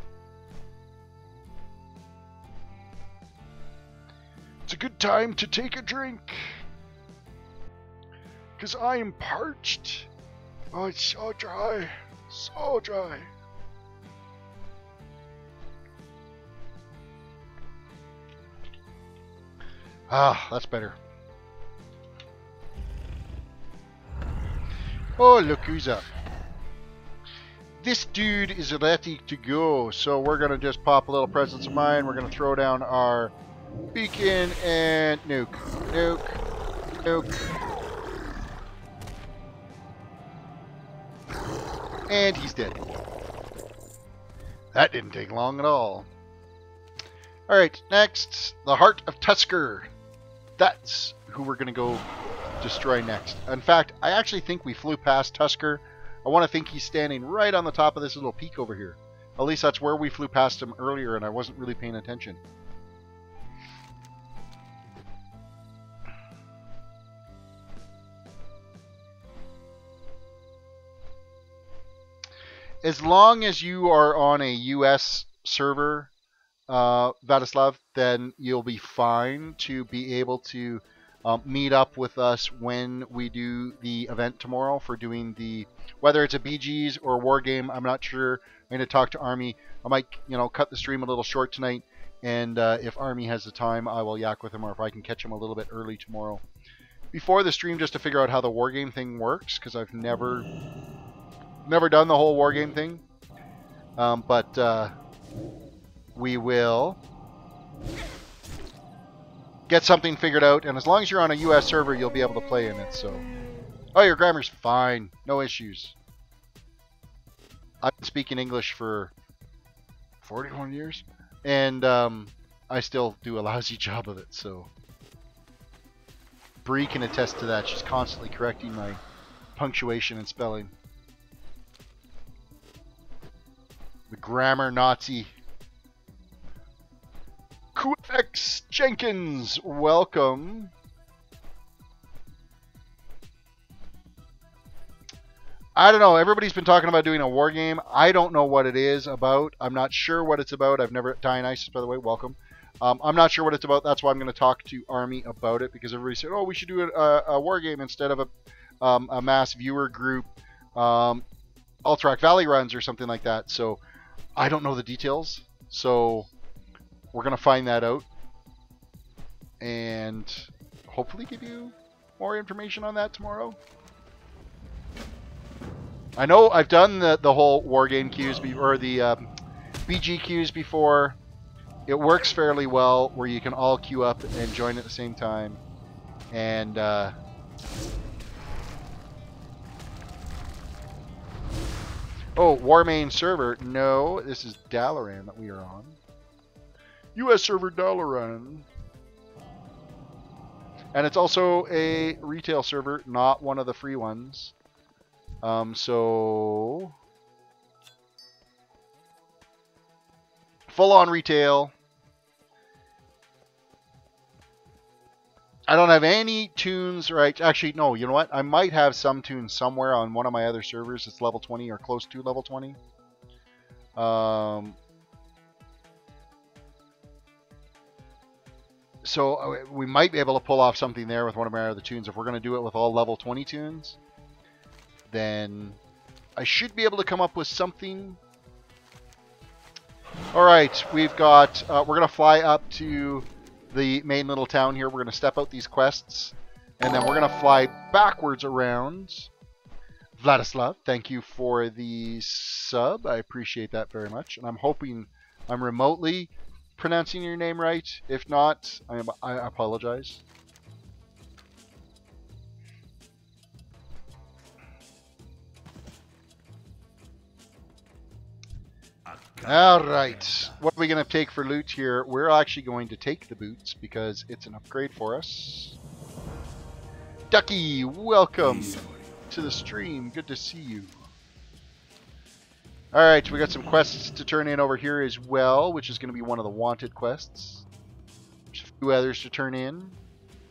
It's a good time to take a drink, because I am parched. Oh, it's so dry. So dry. Ah, that's better. Oh, look who's up. This dude is ready to go, so we're going to just pop a little presence of mine. We're going to throw down our beacon and nuke. Nuke. Nuke. And he's dead. That didn't take long at all. Alright, next, the Heart of Tusker. That's who we're going to go destroy next. In fact, I actually think we flew past Tusker. I want to think he's standing right on the top of this little peak over here. At least that's where we flew past him earlier, and I wasn't really paying attention. As long as you are on a US server, Vladislav, then you'll be fine to be able to meet up with us when we do the event tomorrow for doing the, whether it's a BGs or a war game, I'm not sure. I'm going to talk to Army. I might, cut the stream a little short tonight, and if Army has the time, I will yak with him, or if I can catch him a little bit early tomorrow before the stream, just to figure out how the war game thing works, because I've never done the whole war game thing. But we will get something figured out, and as long as you're on a US server, you'll be able to play in it. So, oh, your grammar's fine, no issues. I've been speaking English for 41 years, and I still do a lousy job of it. So, Bree can attest to that. She's constantly correcting my punctuation and spelling. The grammar Nazi. QFX Jenkins, welcome. I don't know. Everybody's been talking about doing a war game. I don't know what it is about. I'm not sure what it's about. I've never... Dionysus, by the way, welcome. I'm not sure what it's about. That's why I'm going to talk to Army about it, because everybody said, oh, we should do a war game instead of a mass viewer group, Alterac Valley runs or something like that. So I don't know the details. So we're going to find that out and hopefully give you more information on that tomorrow. I know I've done the whole war game queues or the BG queues before. It works fairly well where you can all queue up and join at the same time. And oh, Warmain server. No, this is Dalaran that we are on. US server Dalaran. And it's also a retail server, not one of the free ones. So full on retail. I don't have any tunes, right? Actually, no, you know what? I might have some tunes somewhere on one of my other servers. It's level 20 or close to level 20. So we might be able to pull off something there with one of my other tunes. If we're going to do it with all level 20 tunes, then I should be able to come up with something. All right, we've got, we're going to fly up to the main little town here. We're going to step out these quests, and then we're going to fly backwards around. Vladislav, thank you for the sub. I appreciate that very much. And I'm hoping I'm remotely pronouncing your name right. If not, I apologize. All right, what are we going to take for loot here? We're actually going to take the boots because it's an upgrade for us. Ducky, welcome to the stream. Good to see you. All right, we got some quests to turn in over here as well, which is going to be one of the wanted quests. There's a few others to turn in.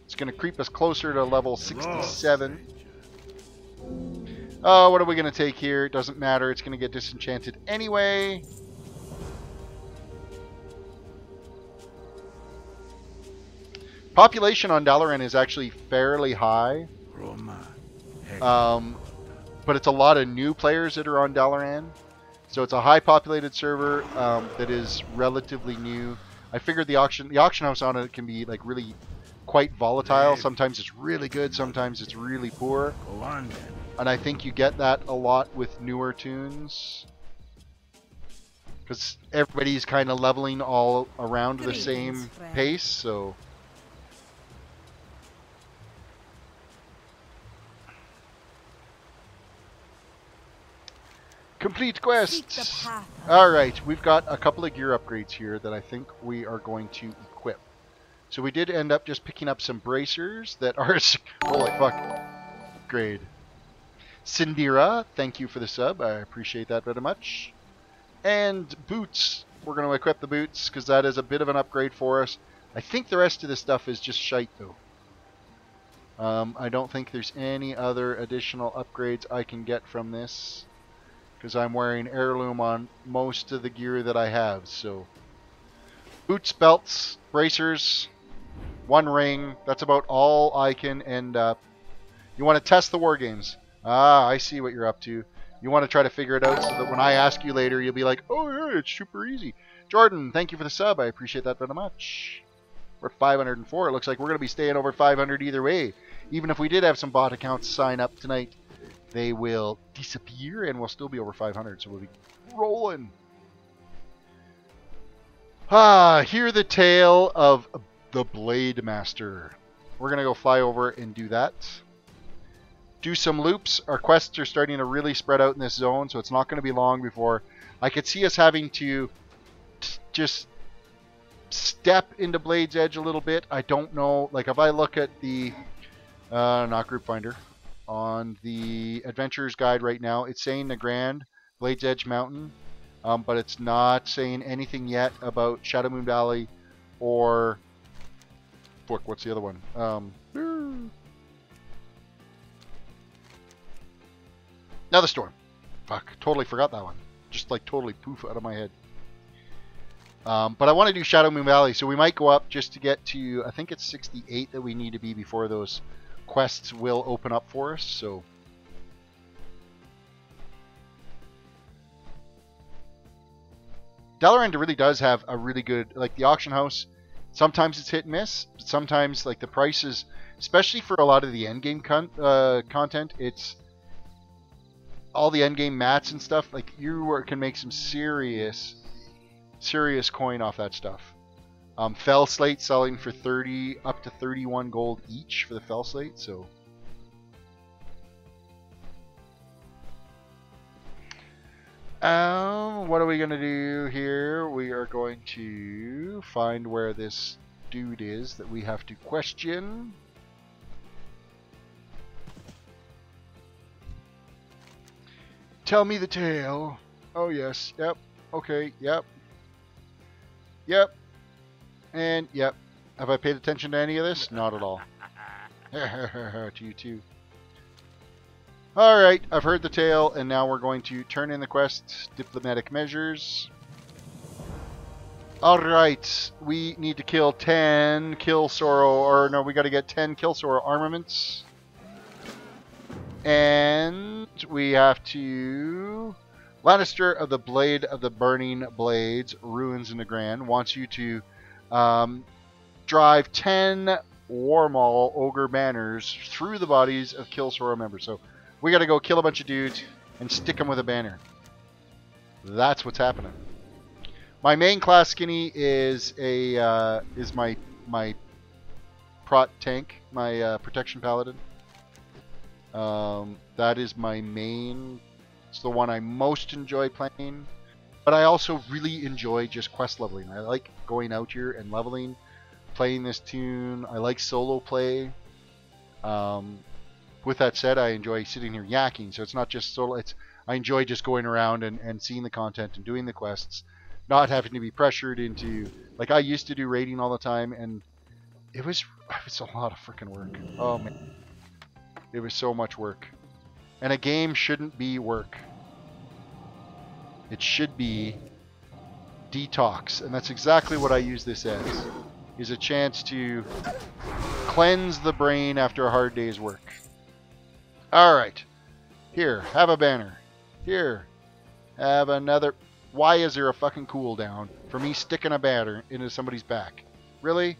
It's going to creep us closer to level 67. Oh, what are we going to take here? It doesn't matter. It's going to get disenchanted anyway. Population on Dalaran is actually fairly high. But it's a lot of new players that are on Dalaran. So it's a high populated server that is relatively new. I figured the auction house on it can be like really quite volatile. Sometimes it's really good, sometimes it's really poor. And I think you get that a lot with newer tunes. Because everybody's kind of leveling all around the same pace, so... Complete quests! Alright, we've got a couple of gear upgrades here that I think we are going to equip. So we did end up just picking up some bracers that are... Holy fuck. Grade. Sindira, thank you for the sub. I appreciate that very much. And boots. We're going to equip the boots because that is a bit of an upgrade for us. I think the rest of this stuff is just shite though. I don't think there's any other additional upgrades I can get from this. Because I'm wearing heirloom on most of the gear that I have, so... Boots, belts, bracers, one ring. That's about all I can end up. You want to test the war games? Ah, I see what you're up to. You want to try to figure it out so that when I ask you later, you'll be like, oh yeah, it's super easy. Jordan, thank you for the sub. I appreciate that very much. We're at 504. It looks like we're going to be staying over 500 either way. Even if we did have some bot accounts sign up tonight, they will disappear and we'll still be over 500, so we'll be rolling. Ah, hear the tale of the Blade Master. We're going to go fly over and do that. Do some loops. Our quests are starting to really spread out in this zone, so it's not going to be long before I could see us having to just step into Blade's Edge a little bit. I don't know. Like, if I look at the... not Group Finder. On the Adventurer's Guide right now, it's saying Nagrand, Blade's Edge Mountain, but it's not saying anything yet about Shadow Moon Valley or... Fuck, what's the other one? Another Storm. Fuck, totally forgot that one. Just like totally poof out of my head. But I want to do Shadow Moon Valley, so we might go up just to get to, I think it's 68 that we need to be before those quests will open up for us, so... Dalaran really does have a really good, like the auction house, sometimes it's hit and miss, but sometimes like the prices, especially for a lot of the endgame content, it's all the endgame mats and stuff, like you can make some serious coin off that stuff. Fell slate selling for 30 up to 31 gold each for the fell slate, so what are we gonna do here? We are going to find where this dude is that we have to question. Tell me the tale. Oh yes, yep, okay, yep. Yep. And, yep. Have I paid attention to any of this? Not at all. To you too. Alright, I've heard the tale, and now we're going to turn in the quest, Diplomatic Measures. Alright, we need to kill 10 Kill Sorrow, or no, we gotta get 10 Kill Sorrow armaments. And we have to... Lannister of the Blade of the Burning Blades, Ruins in Nagrand, wants you to drive 10 Warmaul Ogre banners through the bodies of Kill Sorrow members. So we gotta go kill a bunch of dudes and stick them with a banner. That's what's happening. My main class skinny is my prot tank, my protection paladin. That is my main. It's the one I most enjoy playing, but I also really enjoy just quest leveling. I like going out here and leveling, playing this tune. I like solo play. With that said, I enjoy sitting here yakking, so it's not just solo. I enjoy just going around and seeing the content and doing the quests, not having to be pressured into, like I used to do raiding all the time, and it was a lot of freaking work. Oh man, it was so much work. And a game shouldn't be work. It should be detox, and that's exactly what I use this as. Is a chance to cleanse the brain after a hard day's work. All right, here, have a banner. Here, have another. Why is there a fucking cooldown for me sticking a banner into somebody's back? Really?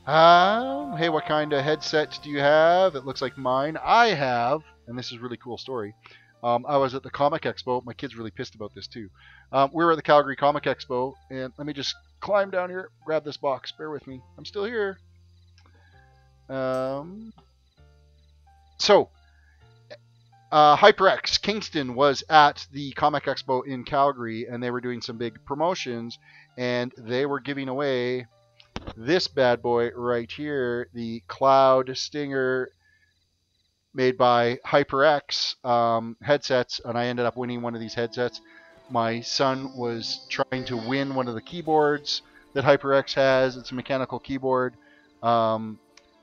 Hey, what kind of headset do you have? It looks like mine. I have, and this is a really cool story. I was at the Comic Expo. My kid's really pissed about this too. We were at the Calgary Comic Expo, and let me just climb down here, grab this box. Bear with me. I'm still here. HyperX Kingston was at the Comic Expo in Calgary, and they were doing some big promotions, and they were giving away this bad boy right here, the Cloud Stinger, made by HyperX headsets, and I ended up winning one of these headsets. My son was trying to win one of the keyboards that HyperX has. It's a mechanical keyboard.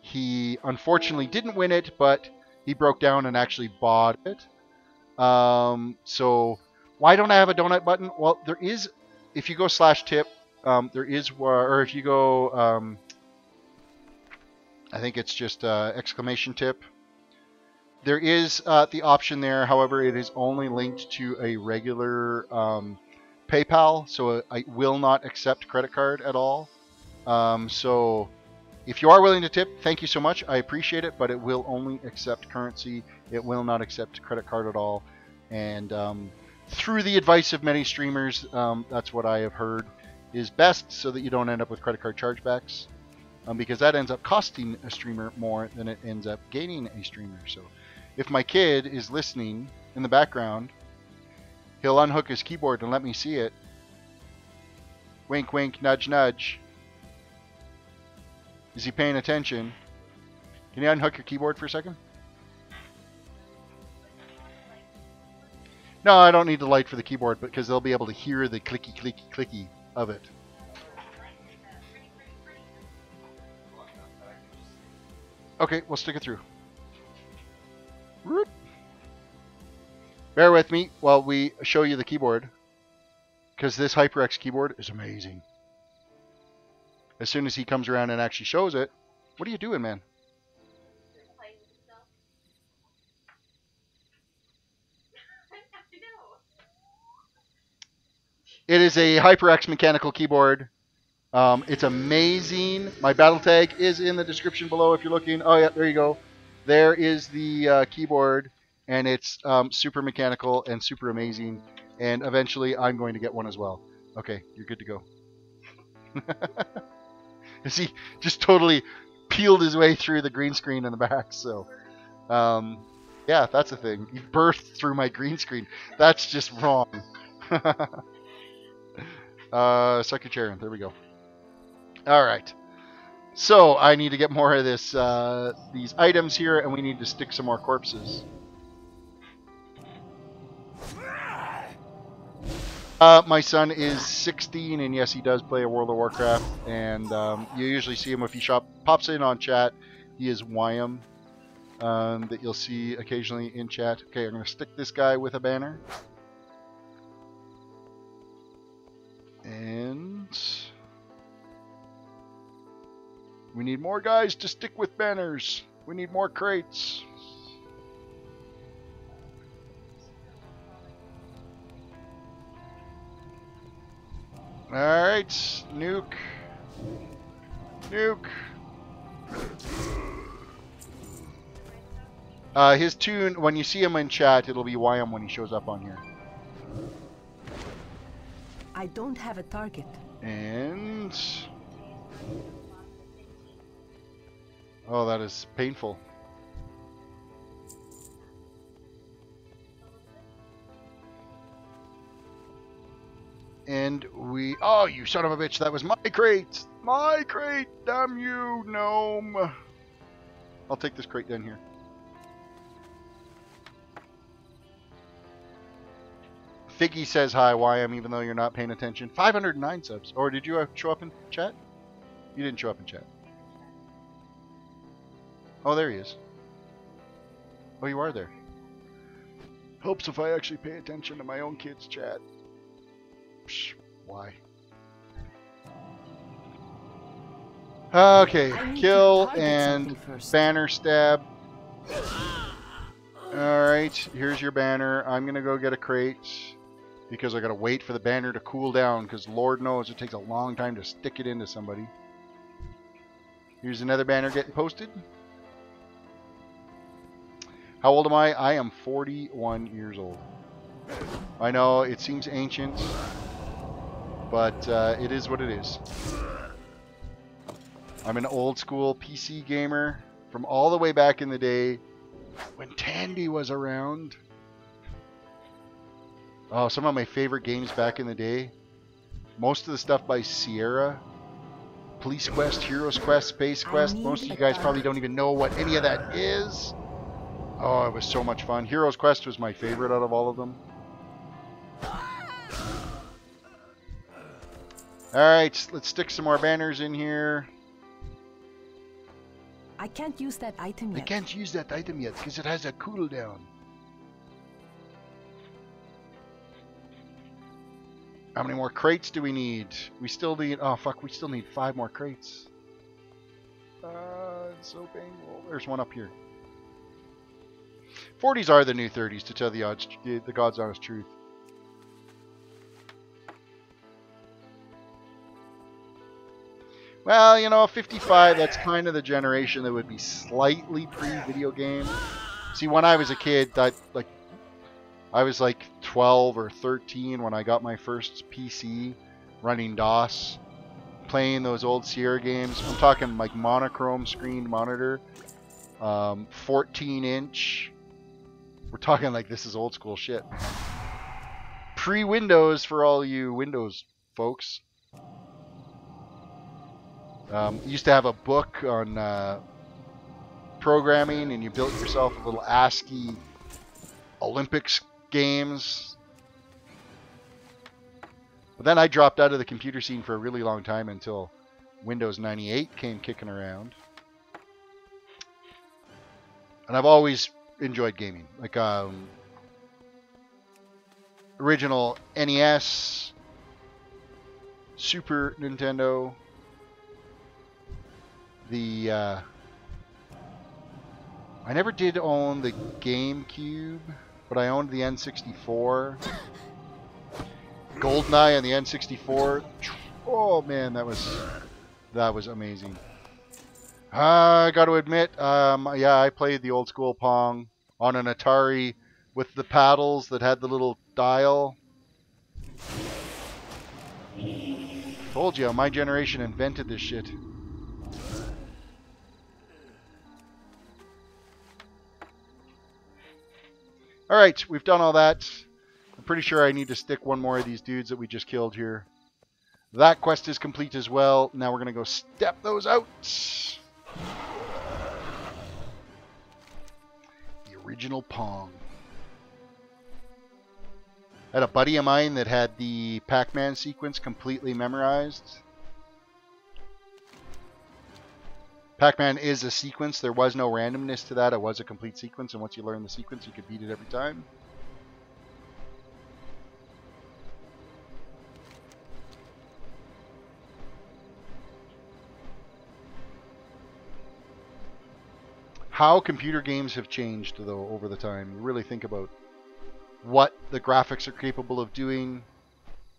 He unfortunately didn't win it, but he broke down and actually bought it. So why don't I have a donut button? Well, there is, if you go /tip, there is, or if you go, I think it's just exclamation tip. There is the option there. However, it is only linked to a regular PayPal, so I will not accept credit card at all. So if you are willing to tip, thank you so much. I appreciate it, but it will only accept currency. It will not accept credit card at all. And through the advice of many streamers, that's what I have heard is best, so that you don't end up with credit card chargebacks, because that ends up costing a streamer more than it ends up gaining a streamer. So if my kid is listening in the background, he'll unhook his keyboard and let me see it. Wink, wink, nudge, nudge. Is he paying attention? Can you unhook your keyboard for a second? No, I don't need the light for the keyboard, because they'll be able to hear the clicky, clicky, clicky of it. Okay, we'll stick it through. Whoop. Bear with me while we show you the keyboard, because this HyperX keyboard is amazing. As soon as he comes around and actually shows it, what are you doing, man? It is a HyperX mechanical keyboard. It's amazing. My battle tag is in the description below if you're looking. Oh yeah, there you go. There is the keyboard, and it's super mechanical and super amazing. And eventually I'm going to get one as well. Okay, you're good to go. He just totally peeled his way through the green screen in the back. So, yeah, that's a thing. He burst through my green screen. That's just wrong. Suck your chair in. There we go. All right. So I need to get more of this, these items here, and we need to stick some more corpses. My son is 16, and yes, he does play a World of Warcraft. And you usually see him if he pops in on chat. He is YM, that you'll see occasionally in chat. Okay, I'm going to stick this guy with a banner. And we need more guys to stick with banners. We need more crates. Alright, nuke. Nuke. His tune, when you see him in chat, it'll be YM when he shows up on here. I don't have a target. And... oh, that is painful. And we... oh, you son of a bitch, that was my crate! My crate! Damn you, gnome! I'll take this crate down here. Figgy says hi, YM, even though you're not paying attention. 509 subs. Or did you show up in chat? You didn't show up in chat. Oh, there he is. Oh, you are there. Helps if I actually pay attention to my own kids' chat. Psh, why? Okay, kill and banner stab. Alright, here's your banner. I'm gonna go get a crate because I gotta wait for the banner to cool down because Lord knows it takes a long time to stick it into somebody. Here's another banner getting posted. How old am I? I am 41 years old. I know it seems ancient, but it is what it is. I'm an old school PC gamer from all the way back in the day when Tandy was around. Oh, some of my favorite games back in the day. Most of the stuff by Sierra. Police Quest, Heroes Quest, Space Quest. Most of you guys probably don't even know what any of that is. Oh, it was so much fun. Heroes Quest was my favorite out of all of them. Alright, let's stick some more banners in here. I can't use that item yet. I can't use that item yet because it has a cooldown. How many more crates do we need? We still need... oh, fuck. We still need 5 more crates. It's so painful. There's one up here. 40s are the new 30s, to tell the God's honest truth. Well, you know, 55, that's kind of the generation that would be slightly pre-video game. See, when I was a kid, I was like 12 or 13 when I got my first PC running DOS, playing those old Sierra games. I'm talking like monochrome screen monitor, 14-inch. We're talking like this is old school shit. Pre-Windows for all you Windows folks. Used to have a book on programming, and you built yourself a little ASCII Olympics games. But then I dropped out of the computer scene for a really long time until Windows 98 came kicking around. And I've always enjoyed gaming. Like original NES, Super Nintendo, I never did own the GameCube, but I owned the N64. GoldenEye on the N64. Oh man, that was amazing. I got to admit, yeah, I played the old school Pong on an Atari with the paddles that had the little dial. Told you, my generation invented this shit. Alright, we've done all that. I'm pretty sure I need to stick one more of these dudes that we just killed here. That quest is complete as well. Now we're going to go step those out. The original Pong. I had a buddy of mine that had the Pac-Man sequence completely memorized. Pac-Man is a sequence. There was no randomness to that. It was a complete sequence, and once you learn the sequence, you could beat it every time. How computer games have changed, though, over the time. You really think about what the graphics are capable of doing.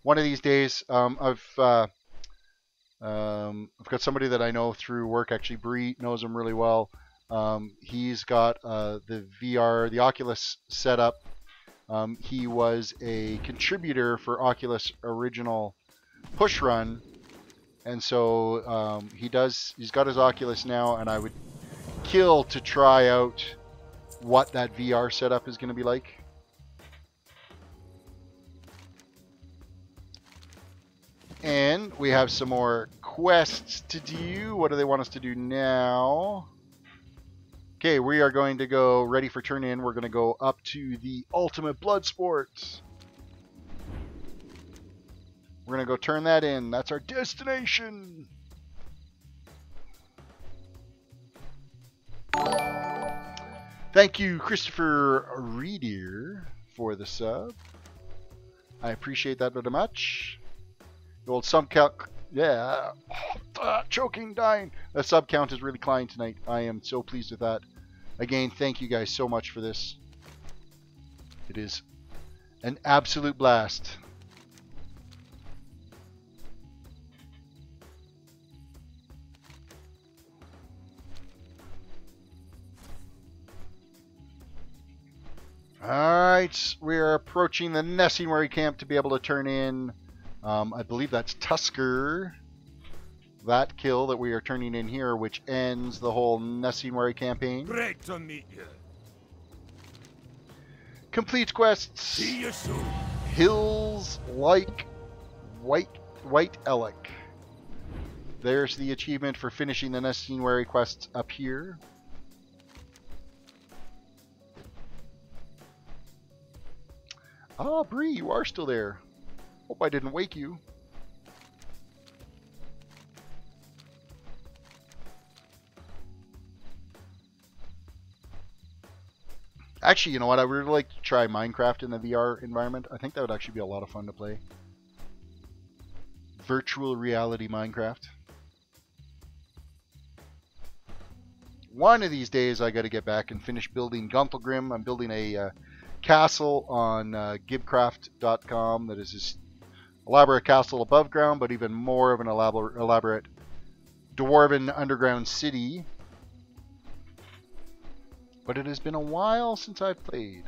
One of these days, I've got somebody that I know through work. Actually, Bree knows him really well. He's got the VR, the Oculus setup. He was a contributor for Oculus original push run, and so he's got his Oculus now, and I would kill to try out what that VR setup is going to be like. And we have some more quests to do. What do they want us to do now? Okay, we are going to go ready for turn in. We're going to go up to the ultimate blood sport. We're going to go turn that in. That's our destination. Thank you, Christopher Reedier, for the sub. I appreciate that very much. The old sub count, yeah. Choking, dying. The sub count is really climbing tonight. I am so pleased with that. Again, thank you guys so much for this. It is an absolute blast. Alright, we are approaching the Nessinwary camp to be able to turn in, I believe that's Tusker, that kill that we are turning in here, which ends the whole Nessinware campaign. Great to meet you. Complete quests. See you soon. Hills like White Ellic. There's the achievement for finishing the Nessinware quests up here. Ah, Bree, you are still there. Hope I didn't wake you. Actually, you know what? I would really like to try Minecraft in the VR environment. I think that would actually be a lot of fun to play. Virtual reality Minecraft. One of these days, I got to get back and finish building Gunthelgrim. I'm building a castle on gibcraft.com that is this elaborate castle above ground, but even more of an elaborate dwarven underground city. But it has been a while since I've played.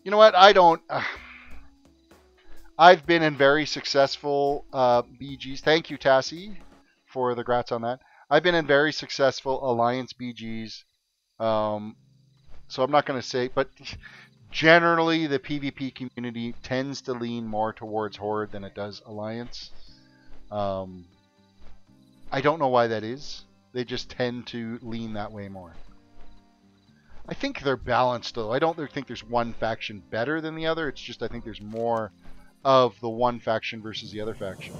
You know what? I don't... I've been in very successful BGs. Thank you, Tassie, for the grats on that. I've been in very successful Alliance BGs. So I'm not going to say... But generally, the PvP community tends to lean more towards Horde than it does Alliance. I don't know why that is. They just tend to lean that way more. I think they're balanced, though. I don't think there's one faction better than the other. It's just I think there's more of the one faction versus the other faction.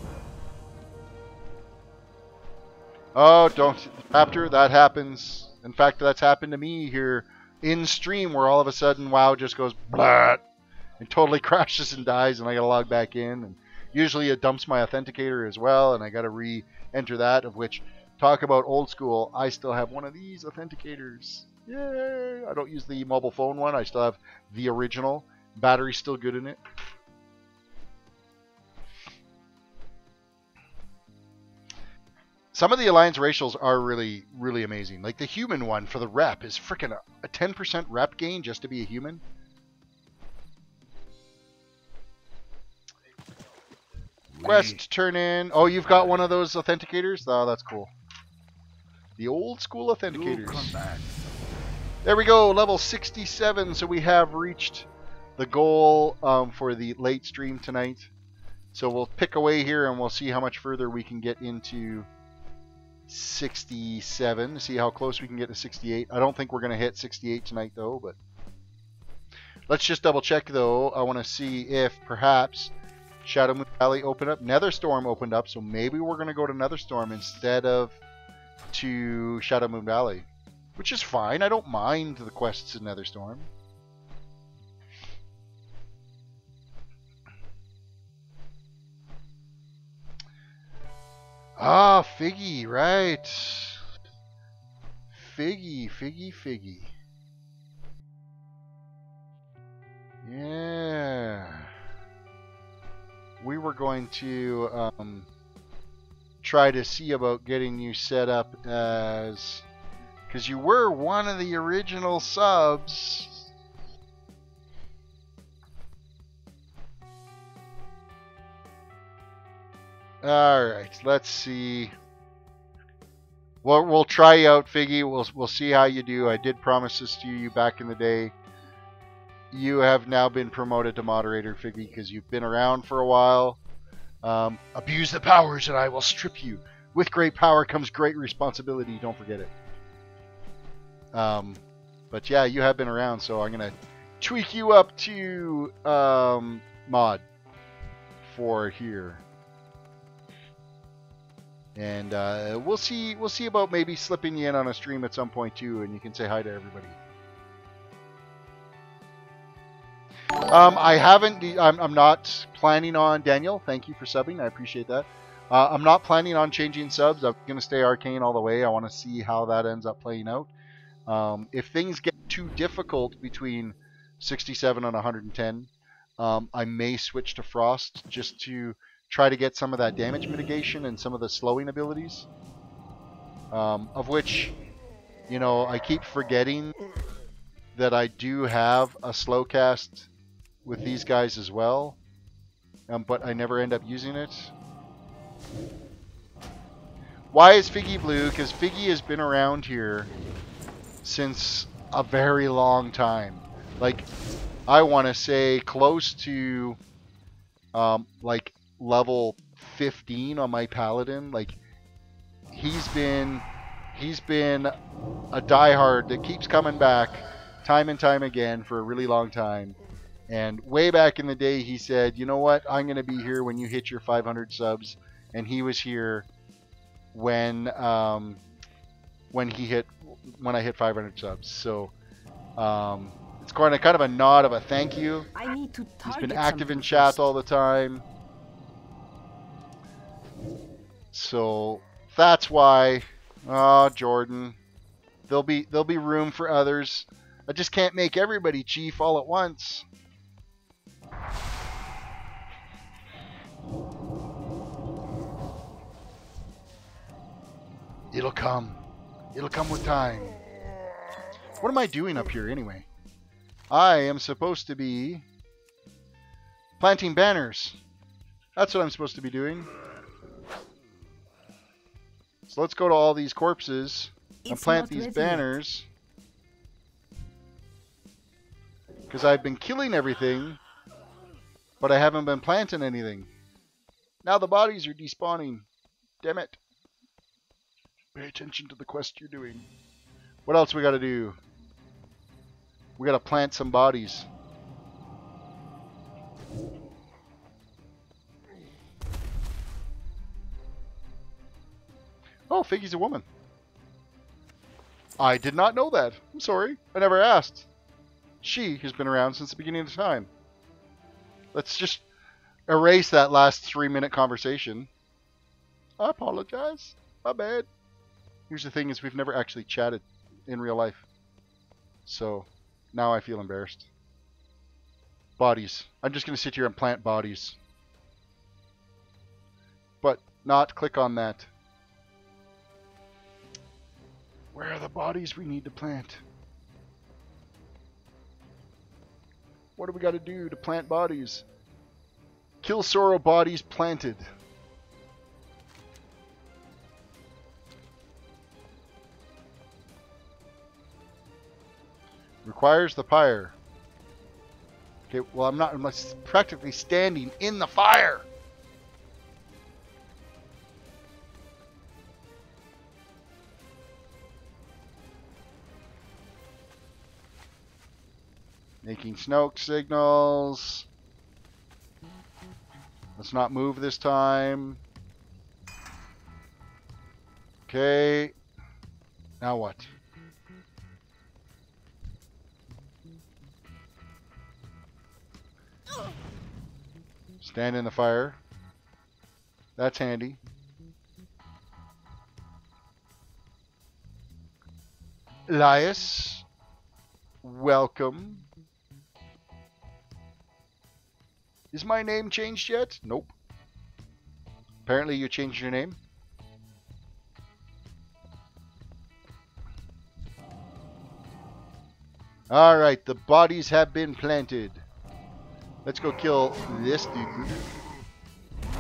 Oh, don't... Raptor, that happens. In fact, that's happened to me here in stream, where all of a sudden WoW just goes blah and totally crashes and dies, and I gotta log back in. And usually it dumps my authenticator as well, and I gotta re-enter that, of which, talk about old school, I still have one of these authenticators. Yay! I don't use the mobile phone one. I still have the original. Battery's still good in it. Some of the Alliance racials are really, really amazing. Like the human one for the rep is freaking a 10% rep gain just to be a human. Quest turn in. Oh, you've got one of those authenticators? Oh, that's cool. The old school authenticators. There we go, level 67. So we have reached the goal for the late stream tonight. So we'll pick away here and we'll see how much further we can get into 67. See how close we can get to 68. I don't think we're going to hit 68 tonight though, but let's just double check though. I want to see if perhaps Shadow Moon Valley opened up. Netherstorm opened up, so maybe we're going to go to Netherstorm instead of to Shadow Moon Valley, which is fine. I don't mind the quests in Netherstorm. Ah, Figgy, right. Figgy. Yeah. We were going to try to see about getting you set up as... because you were one of the original subs. Alright, let's see. Well, we'll try you out, Figgy. We'll see how you do. I did promise this to you back in the day. You have now been promoted to moderator, Figgy, because you've been around for a while. Abuse the powers and I will strip you. With great power comes great responsibility. Don't forget it. But yeah, you have been around, so I'm going to tweak you up to mod for here. And we'll see about maybe slipping you in on a stream at some point too, and you can say hi to everybody. I'm not planning on, Daniel, thank you for subbing, I appreciate that. I'm not planning on changing subs. I'm going to stay arcane all the way. I want to see how that ends up playing out. If things get too difficult between 67 and 110, I may switch to Frost just to try to get some of that damage mitigation and some of the slowing abilities. Of which, you know, I keep forgetting that I do have a slow cast with these guys as well. But I never end up using it. Why is Figgy blue? Because Figgy has been around here since a very long time. Like, I want to say close to like level 15 on my paladin. Like, he's been a diehard that keeps coming back time and time again for a really long time. And way back in the day, he said, you know what, I'm going to be here when you hit your 500 subs. And he was here when I hit 500 subs. So it's kind of a nod of a thank you. I need to He's been active in chat all the time. So that's why. Oh, Jordan, there'll be room for others. I just can't make everybody chief all at once. It'll come. It'll come with time. What am I doing up here anyway? I am supposed to be planting banners. That's what I'm supposed to be doing. So let's go to all these corpses and plant these banners. Because I've been killing everything, but I haven't been planting anything. Now the bodies are despawning. Damn it. Pay attention to the quest you're doing. What else we gotta do? We gotta plant some bodies. Oh, Figgy's a woman. I did not know that. I'm sorry. I never asked. She has been around since the beginning of time. Let's just erase that last 3-minute conversation. I apologize. My bad. Here's the thing is we've never actually chatted in real life. So now I feel embarrassed. Bodies. I'm just going to sit here and plant bodies. But not click on that. Where are the bodies we need to plant? What do we got to do to plant bodies? Kill Sorrow bodies planted. Requires the pyre. Okay, well I'm practically standing in the fire. Making smoke signals. Let's not move this time. Okay. Now what? Stand in the fire. That's handy. Elias, welcome. Is my name changed yet? Nope. Apparently you changed your name. Alright, the bodies have been planted. Let's go kill this dude.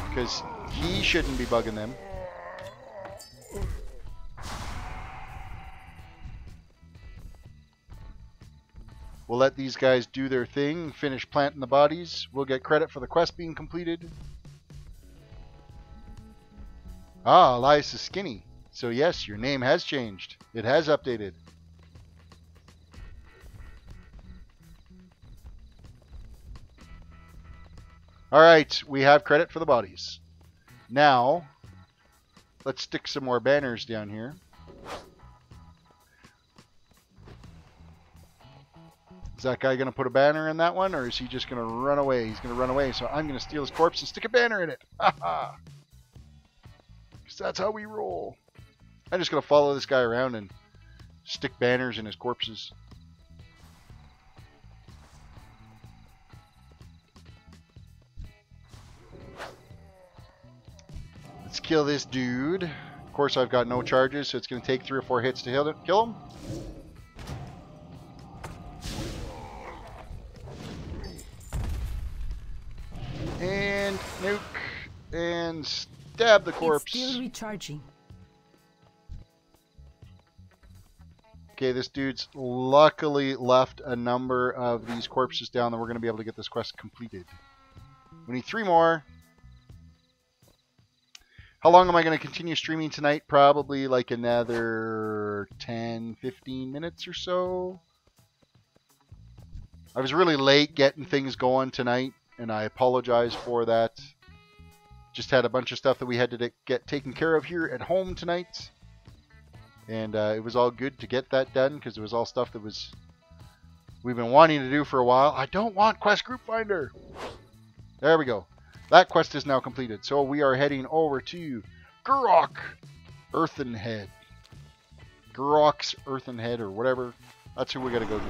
Because he shouldn't be bugging them. We'll let these guys do their thing, finish planting the bodies. We'll get credit for the quest being completed. Ah, Elias is skinny. So yes, your name has changed. It has updated. Alright, we have credit for the bodies. Now, let's stick some more banners down here. Is that guy going to put a banner in that one, or is he just going to run away? He's going to run away, so I'm going to steal his corpse and stick a banner in it. Haha! Because that's how we roll. I'm just going to follow this guy around and stick banners in his corpses. Let's kill this dude. Of course, I've got no charges, so it's going to take 3 or 4 hits to kill him. And nuke. And stab the corpse. It's still recharging. Okay, this dude's luckily left a number of these corpses down that we're going to be able to get this quest completed. We need 3 more. How long am I going to continue streaming tonight? Probably like another 10, 15 minutes or so. I was really late getting things going tonight, and I apologize for that. Just had a bunch of stuff that we had to get taken care of here at home tonight. And it was all good to get that done, because it was all stuff that we've been wanting to do for a while. I don't want Quest Group Finder. There we go. That quest is now completed. So we are heading over to Gurok Earthenhead. Gurok's Earthenhead or whatever. That's who we got to go to.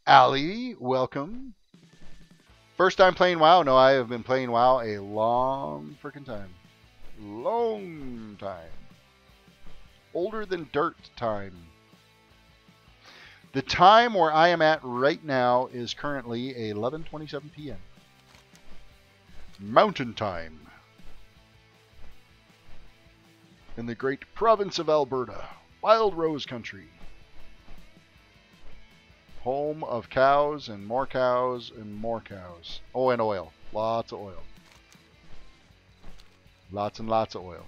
Ali, welcome. First time playing WoW? No, I have been playing WoW a long freaking time. Long time. Older than dirt time. The time where I am at right now is currently 11:27 p.m. Mountain time. In the great province of Alberta. Wild Rose Country. Home of cows and more cows and more cows. Oh, and oil. Lots of oil. Lots and lots of oil.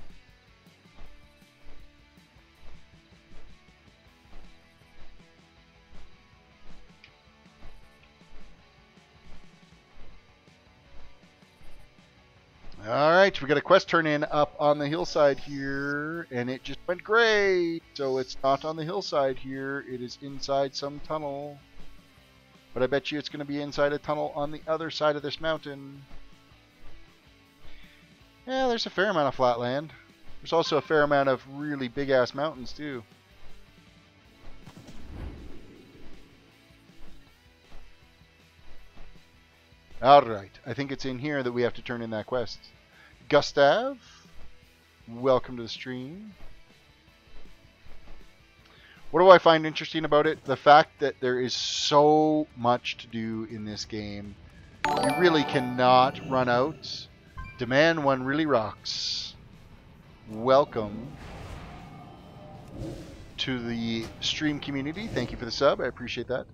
Alright, we got a quest turn in up on the hillside here, and it just went great. So it's not on the hillside here, it is inside some tunnel. But I bet you it's going to be inside a tunnel on the other side of this mountain. Yeah, there's a fair amount of flat land. There's also a fair amount of really big-ass mountains, too. Alright, I think it's in here that we have to turn in that quest. Gustav, welcome to the stream. What do I find interesting about it? The fact that there is so much to do in this game. You really cannot run out. Demand One really rocks. Welcome to the stream community. Thank you for the sub. I appreciate that.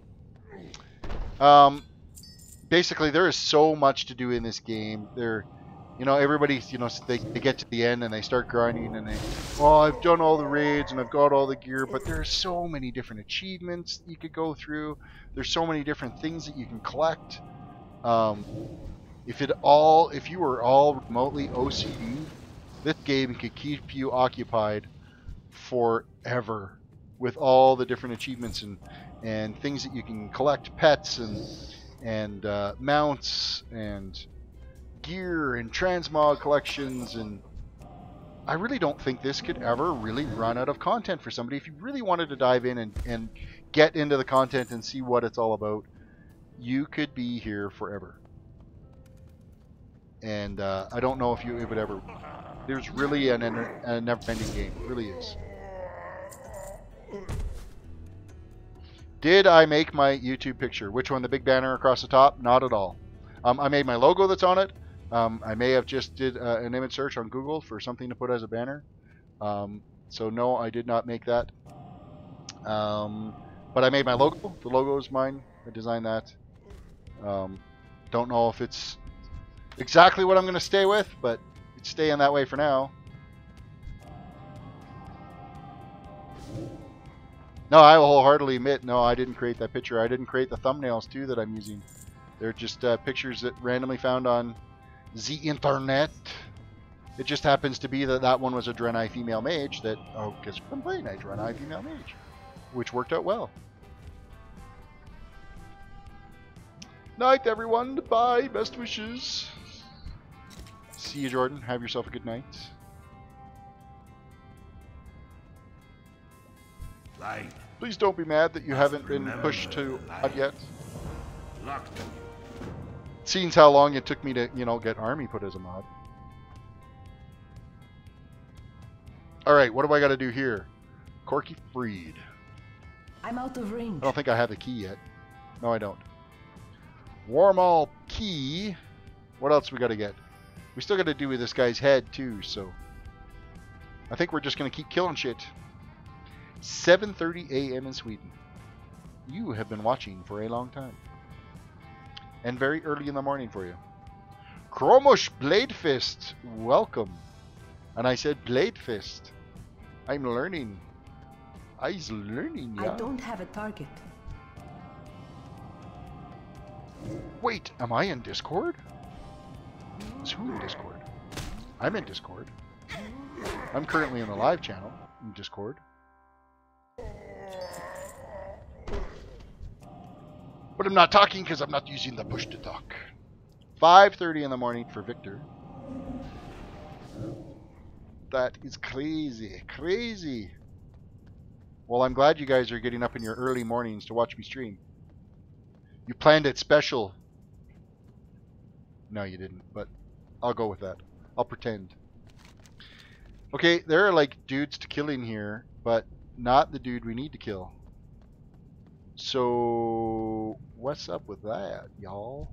Basically, there is so much to do in this game. You know, everybody's, you know, they get to the end and they start grinding and they, oh, I've done all the raids and I've got all the gear, but there's so many different achievements you could go through. There's so many different things that you can collect. If you were all remotely OCD, this game could keep you occupied forever with all the different achievements and things that you can collect, pets and mounts and gear and transmog collections. And I really don't think this could ever really run out of content for somebody. If you really wanted to dive in and get into the content and see what it's all about, you could be here forever. And I don't know if it would ever. There's really a never-ending game. It really is. Did I make my YouTube picture? Which one? The big banner across the top? Not at all. I made my logo that's on it. I may have just did an image search on Google for something to put as a banner. So no, I did not make that. But I made my logo. The logo is mine. I designed that. Don't know if it's exactly what I'm going to stay with, but it's staying that way for now. No, I will wholeheartedly admit, no, I didn't create that picture. I didn't create the thumbnails, too, that I'm using. They're just pictures that randomly found on the internet. It just happens to be that that one was a Draenei female mage that, oh, because I'm playing a Draenei female mage, which worked out well. Night, everyone. Bye. Best wishes. See you, Jordan. Have yourself a good night. Light. Please don't be mad that you haven't been pushed to mod yet. Locked on you. Seeing how long it took me to, you know, get Army put as a mod. Alright, what do I got to do here? Corki freed. I'm out of range. I don't think I have the key yet. No, I don't. Warmall key. What else we got to get? We still got to do with this guy's head, too, so... I think we're just going to keep killing shit. 7:30 a.m. in Sweden. You have been watching for a long time. And very early in the morning for you. Chromush Bladefist, welcome. And I said Bladefist. I'm learning. I's learning, yeah. I don't have a target. Wait, am I in Discord? Is who in Discord? I'm in Discord. I'm currently in the live channel in Discord. But I'm not talking because I'm not using the push to talk. 5:30 in the morning for Victor. That is crazy. Crazy. Well, I'm glad you guys are getting up in your early mornings to watch me stream. You planned it special. No, you didn't, but I'll go with that. I'll pretend. Okay, there are like dudes to kill in here, but not the dude we need to kill. So, what's up with that, y'all?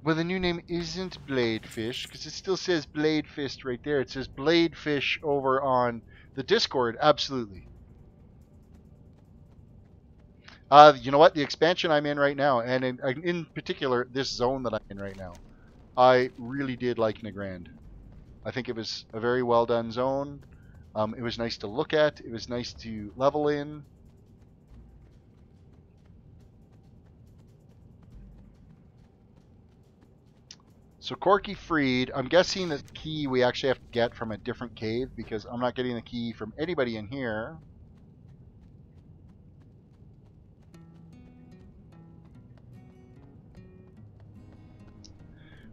Well, the new name isn't Bladefish, because it still says Bladefist right there. It says Bladefish over on the Discord, absolutely. You know what? The expansion I'm in right now, and in particular, this zone that I'm in right now, I really did like Nagrand. I think it was a very well done zone. It was nice to look at. It was nice to level in. So Corki freed. I'm guessing the key we actually have to get from a different cave because I'm not getting the key from anybody in here.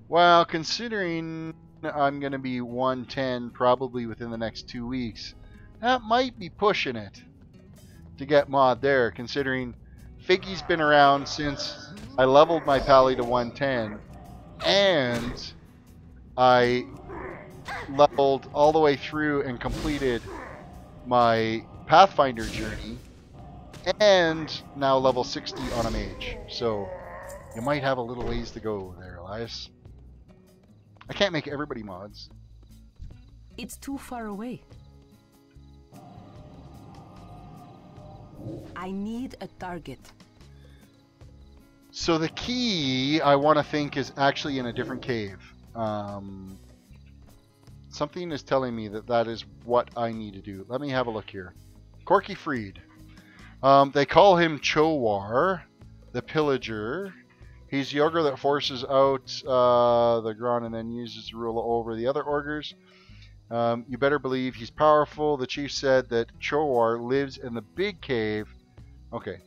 Well, considering I'm going to be 110 probably within the next 2 weeks, that might be pushing it to get mod there, considering Figgy's been around since I leveled my pally to 110, and I leveled all the way through and completed my Pathfinder journey, and now level 60 on a mage. So you might have a little ways to go there, Elias. I can't make everybody mods. It's too far away. I need a target. So the key, I want to think, is actually in a different cave. Something is telling me that that is what I need to do. Let me have a look here. Corki freed. They call him Chowar, the Pillager. He's the ogre that forces out the Nagrand and then uses to rule over the other ogres. You better believe he's powerful. The chief said that Chowar lives in the big cave. Okay,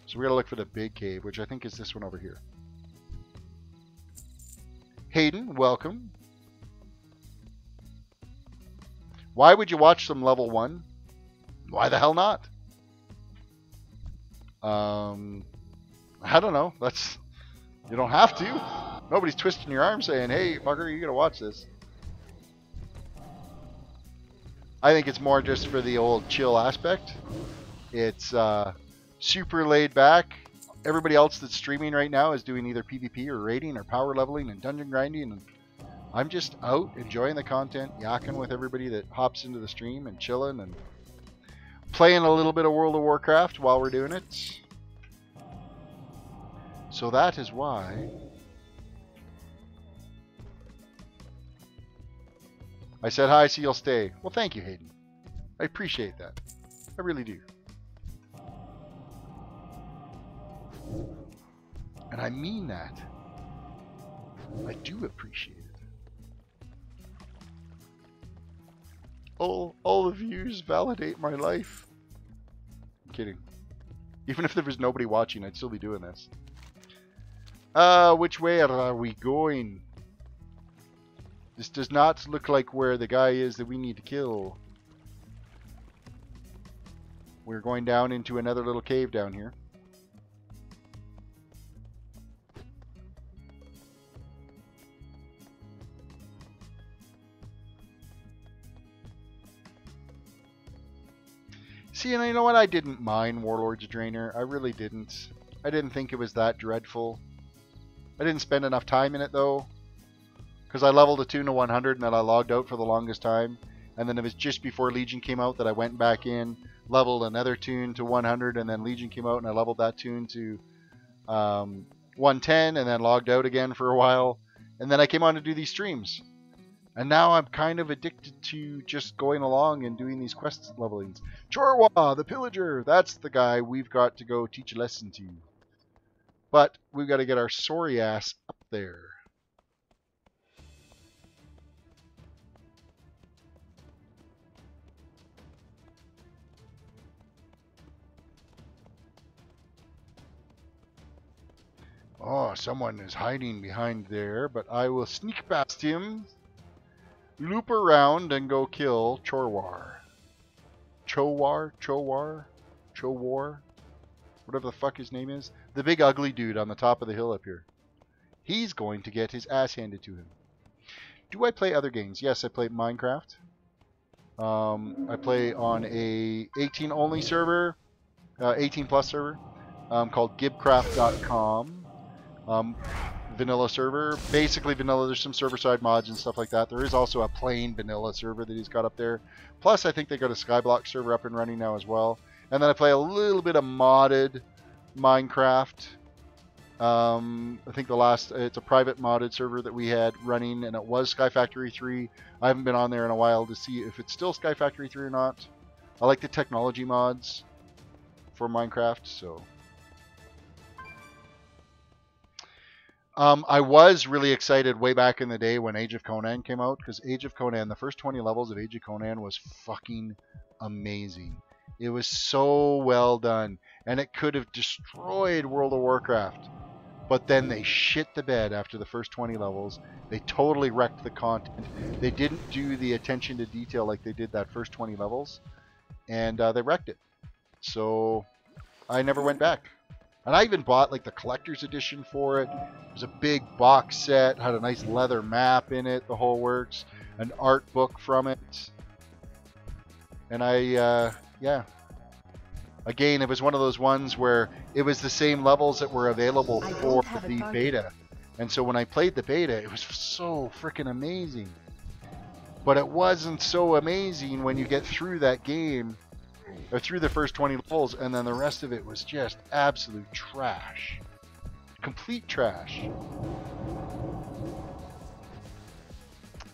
so we're going to look for the big cave, which I think is this one over here. Hayden, welcome. Why would you watch them level 1? Why the hell not? I don't know. You don't have to. Nobody's twisting your arm saying, hey, fucker, you gotta watch this. I think it's more just for the old chill aspect. It's super laid back. Everybody else that's streaming right now is doing either PvP or raiding or power leveling and dungeon grinding, and I'm just out enjoying the content, yakking with everybody that hops into the stream and chilling and playing a little bit of World of Warcraft while we're doing it. So that is why I said hi, so you'll stay. Well, thank you, Hayden. I appreciate that. I really do. And I mean that. I do appreciate it. All the views validate my life. I'm kidding. Even if there was nobody watching, I'd still be doing this. Which way are we going? This does not look like where the guy is that we need to kill. We're going down into another little cave down here. See, and you know what? I didn't mind Warlord's Drainer. I really didn't. I didn't think it was that dreadful. I didn't spend enough time in it, though. Because I leveled a tune to 100 and then I logged out for the longest time. And then it was just before Legion came out that I went back in, leveled another tune to 100, and then Legion came out and I leveled that tune to 110 and then logged out again for a while. And then I came on to do these streams. And now I'm kind of addicted to just going along and doing these quest levelings. Chorwa, the Pillager, that's the guy we've got to go teach a lesson to. But we've got to get our sorry ass up there. Oh, someone is hiding behind there, but I will sneak past him, loop around, and go kill Chowar. Chowar? Whatever the fuck his name is. The big ugly dude on the top of the hill up here. He's going to get his ass handed to him. Do I play other games? Yes, I play Minecraft. I play on a 18 only server, 18 plus server, called gibcraft.com. Vanilla server. Basically vanilla. There's some server-side mods and stuff like that. There is also a plain vanilla server that he's got up there. Plus, I think they got a Skyblock server up and running now as well. And then I play a little bit of modded Minecraft. I think it's a private modded server that we had running, and it was Sky Factory 3. I haven't been on there in a while to see if it's still Sky Factory 3 or not. I like the technology mods for Minecraft, so... I was really excited way back in the day when Age of Conan came out, because Age of Conan, the first 20 levels of Age of Conan was fucking amazing. It was so well done, and it could have destroyed World of Warcraft. But then they shit the bed after the first 20 levels. They totally wrecked the content. They didn't do the attention to detail like they did that first 20 levels, and they wrecked it. So I never went back. And I even bought like the collector's edition for it. It was a big box set, had a nice leather map in it, the whole works, an art book from it. And yeah. Again, it was one of those ones where it was the same levels that were available for the beta. And so when I played the beta, it was so freaking amazing. But it wasn't so amazing when you get through that game, or through the first 20 levels, and then the rest of it was just absolute trash. Complete trash.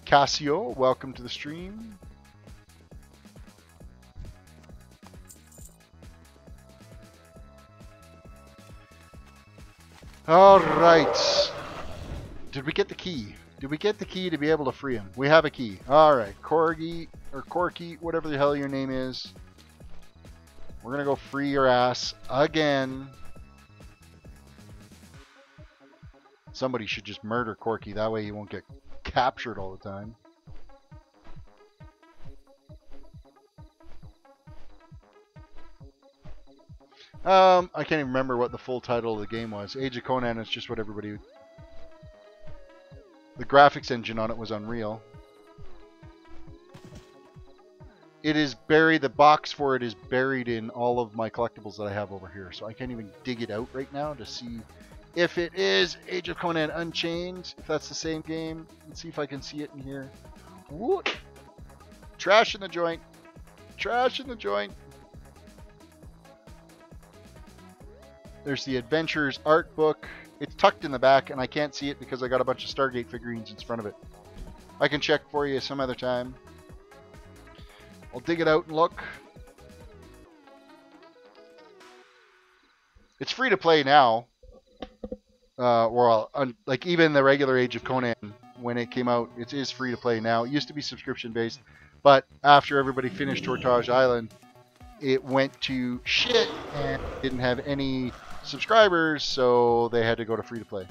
Cassio, welcome to the stream. All right. Did we get the key? Did we get the key to be able to free him? We have a key. All right. Corgi, or Corki, whatever the hell your name is. We're going to go free your ass again. Somebody should just murder Corki. That way he won't get captured all the time. I can't even remember what the full title of the game was. Age of Conan is just what everybody... The graphics engine on it was Unreal. It is buried, the box for it is buried in all of my collectibles that I have over here. So I can't even dig it out right now to see if it is Age of Conan Unchained. If that's the same game. Let's see if I can see it in here. Whoop. Trash in the joint. Trash in the joint. There's the Adventures art book. It's tucked in the back, and I can't see it because I got a bunch of Stargate figurines in front of it. I can check for you some other time. I'll dig it out and look. It's free to play now. Like even the regular Age of Conan, when it came out, it is free to play now. It used to be subscription based, but after everybody finished Tortage Island, it went to shit and didn't have any subscribers, so they had to go to free to play.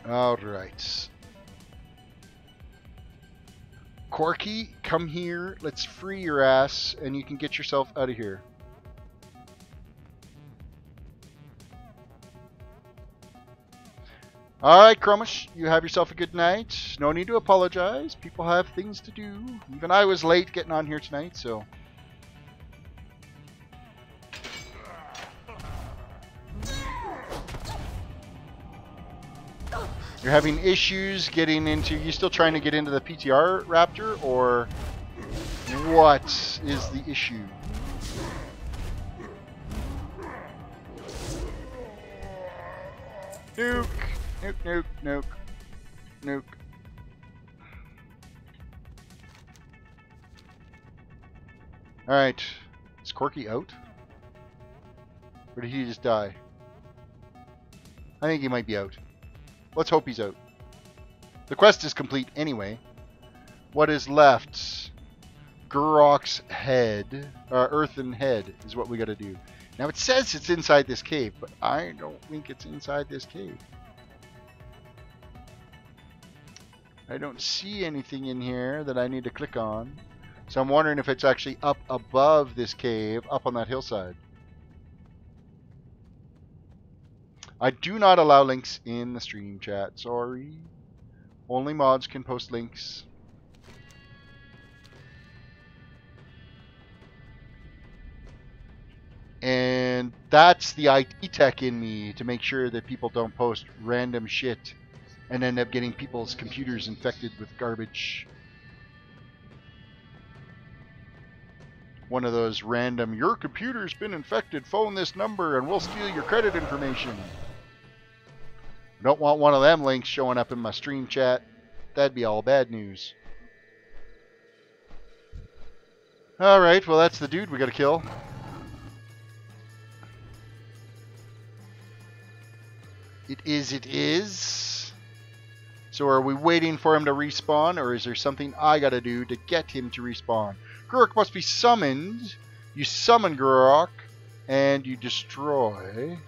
All right. Corki, come here. Let's free your ass, and you can get yourself out of here. All right, Chromish, you have yourself a good night. No need to apologize. People have things to do. Even I was late getting on here tonight, so... You're having issues getting into... You still trying to get into the PTR Raptor, or what is the issue? Nuke, nuke, nuke, nuke, nuke. Alright, is Corki out? Or did he just die? I think he might be out. Let's hope he's out. The quest is complete anyway. What is left? Gurok's head, earthen head is what we gotta do. Now it says it's inside this cave, but I don't think it's inside this cave. I don't see anything in here that I need to click on. So I'm wondering if it's actually up above this cave, up on that hillside. I do not allow links in the stream chat, sorry. Only mods can post links. And that's the IT tech in me, to make sure that people don't post random shit and end up getting people's computers infected with garbage. One of those random, your computer's been infected, phone this number and we'll steal your credit information. Don't want one of them links showing up in my stream chat. That'd be all bad news. Alright, well that's the dude we gotta kill. It is. So are we waiting for him to respawn, or is there something I gotta do to get him to respawn? Gurok must be summoned. You summon Gurok, and you destroy.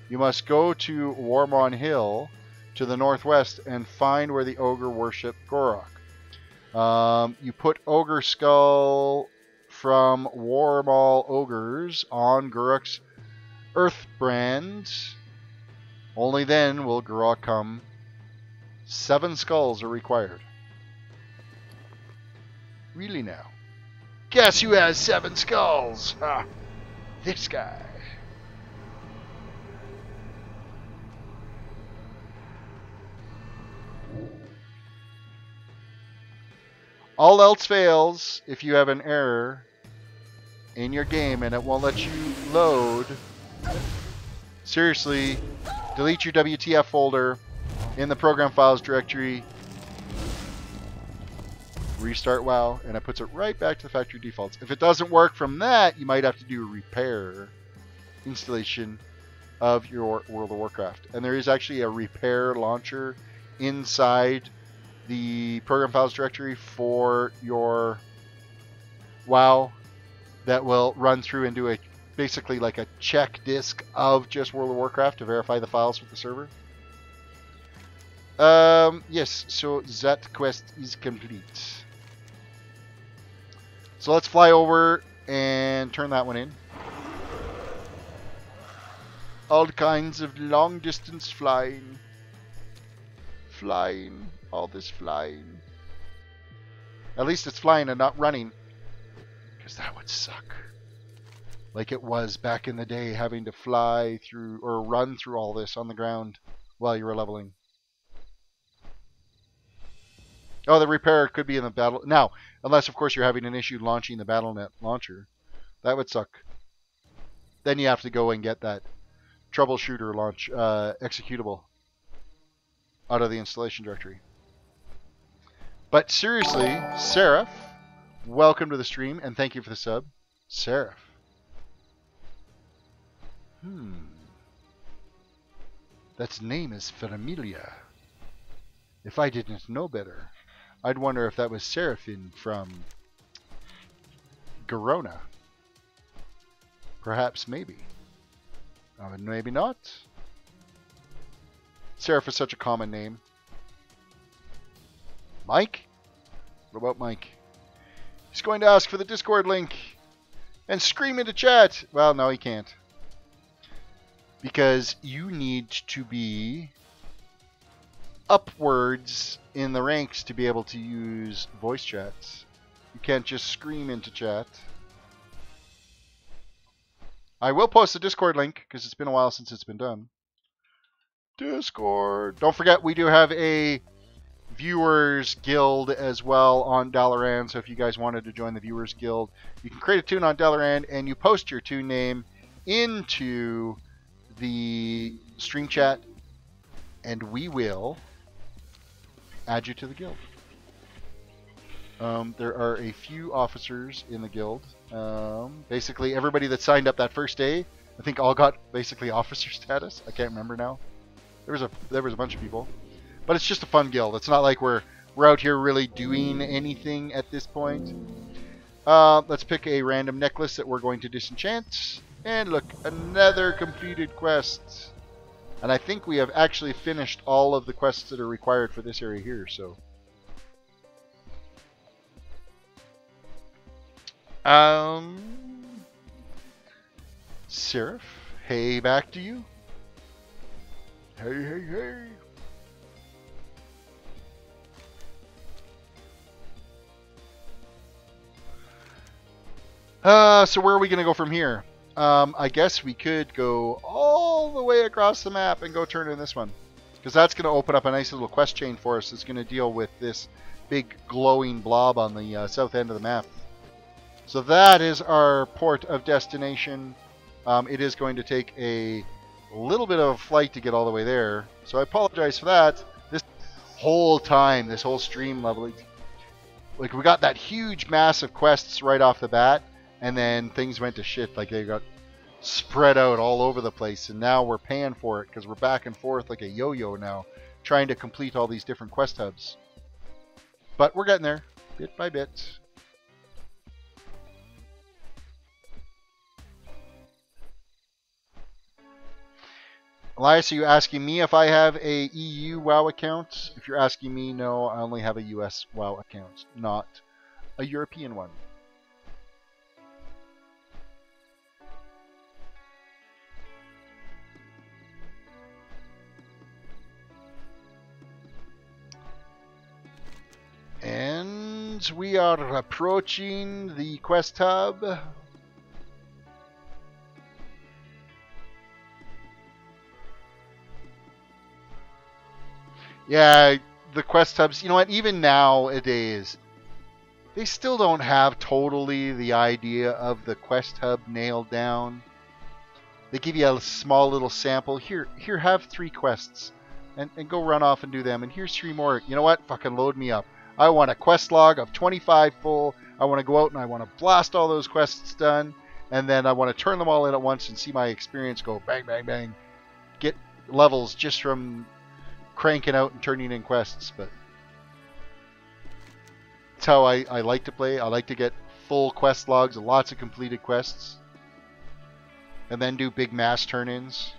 You must go to Warmon Hill to the northwest and find where the ogre worshipped Gurok. You put ogre skull from Warmal ogres on Gurok's earth brand. Only then will Gurok come. 7 skulls are required. Really now? Guess who has 7 skulls? Ha! This guy. All else fails if you have an error in your game and it won't let you load. Seriously, delete your WTF folder in the program files directory, restart WoW, and it puts it right back to the factory defaults. If it doesn't work from that, you might have to do a repair installation of your World of Warcraft. And there is actually a repair launcher inside the program files directory for your WoW that will run through and do a basically like a check disk of just World of Warcraft to verify the files with the server. Yes, so that quest is complete. So let's fly over and turn that one in. All kinds of long distance flying. Flying. All this flying. At least it's flying and not running. Because that would suck. Like it was back in the day, having to fly through or run through all this on the ground while you were leveling. Oh, the repair could be in the battle. Now, unless, of course, you're having an issue launching the BattleNet launcher. That would suck. Then you have to go and get that troubleshooter launch executable out of the installation directory. But seriously, Seraph, welcome to the stream, and thank you for the sub. Seraph. That name is familiar. If I didn't know better, I'd wonder if that was Seraphine from Garona. Perhaps, maybe. Maybe not. Seraph is such a common name. Mike? What about Mike? He's going to ask for the Discord link and scream into chat. Well, no, he can't. Because you need to be upwards in the ranks to be able to use voice chats. You can't just scream into chat. I will post the Discord link because it's been a while since it's been done. Discord. Don't forget, we do have a Viewers Guild as well on Dalaran. So if you guys wanted to join the Viewers Guild, you can create a tune on Dalaran and you post your tune name into the stream chat, and we will add you to the guild. There are a few officers in the guild. Basically, everybody that signed up that first day, I think all got basically officer status. I can't remember now. There was a bunch of people, but it's just a fun guild. It's not like we're out here really doing anything at this point. Let's pick a random necklace that we're going to disenchant, and look, another completed quest. And I think we have actually finished all of the quests that are required for this area here. So. Seraph, hey, back to you. Hey, hey, hey. So where are we going to go from here? I guess we could go all the way across the map and go turn in this one. Because that's going to open up a nice little quest chain for us that's going to deal with this big glowing blob on the south end of the map. So that is our port of destination. It is going to take a little bit of a flight to get all the way there. So I apologize for that. This whole time, this whole stream leveling, like we got that huge mass of quests right off the bat, and then things went to shit. Like they got spread out all over the place, and now we're paying for it because we're back and forth like a yo-yo now, trying to complete all these different quest hubs. But we're getting there, bit by bit. Elias, are you asking me if I have a EU WoW account? If you're asking me, no, I only have a US WoW account, not a European one. And we are approaching the quest hub. Yeah, the quest hubs, you know what, even nowadays, They still don't have totally the idea of the quest hub nailed down. They give you a small little sample. Here, have 3 quests. And go run off and do them. And here's 3 more. You know what? Fucking load me up. I want a quest log of 25 full. I want to go out and I want to blast all those quests done. And then I want to turn them all in at once and see my experience go bang, bang, bang. Get levels just from cranking out and turning in quests. But that's how I like to play. I like to get full quest logs, lots of completed quests. And then do big mass turn-ins.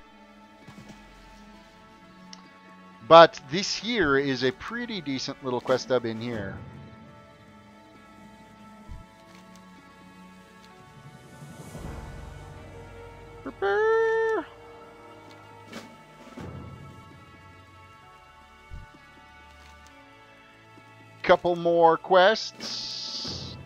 But this here is a pretty decent little quest hub in here. Prepare. Couple more quests.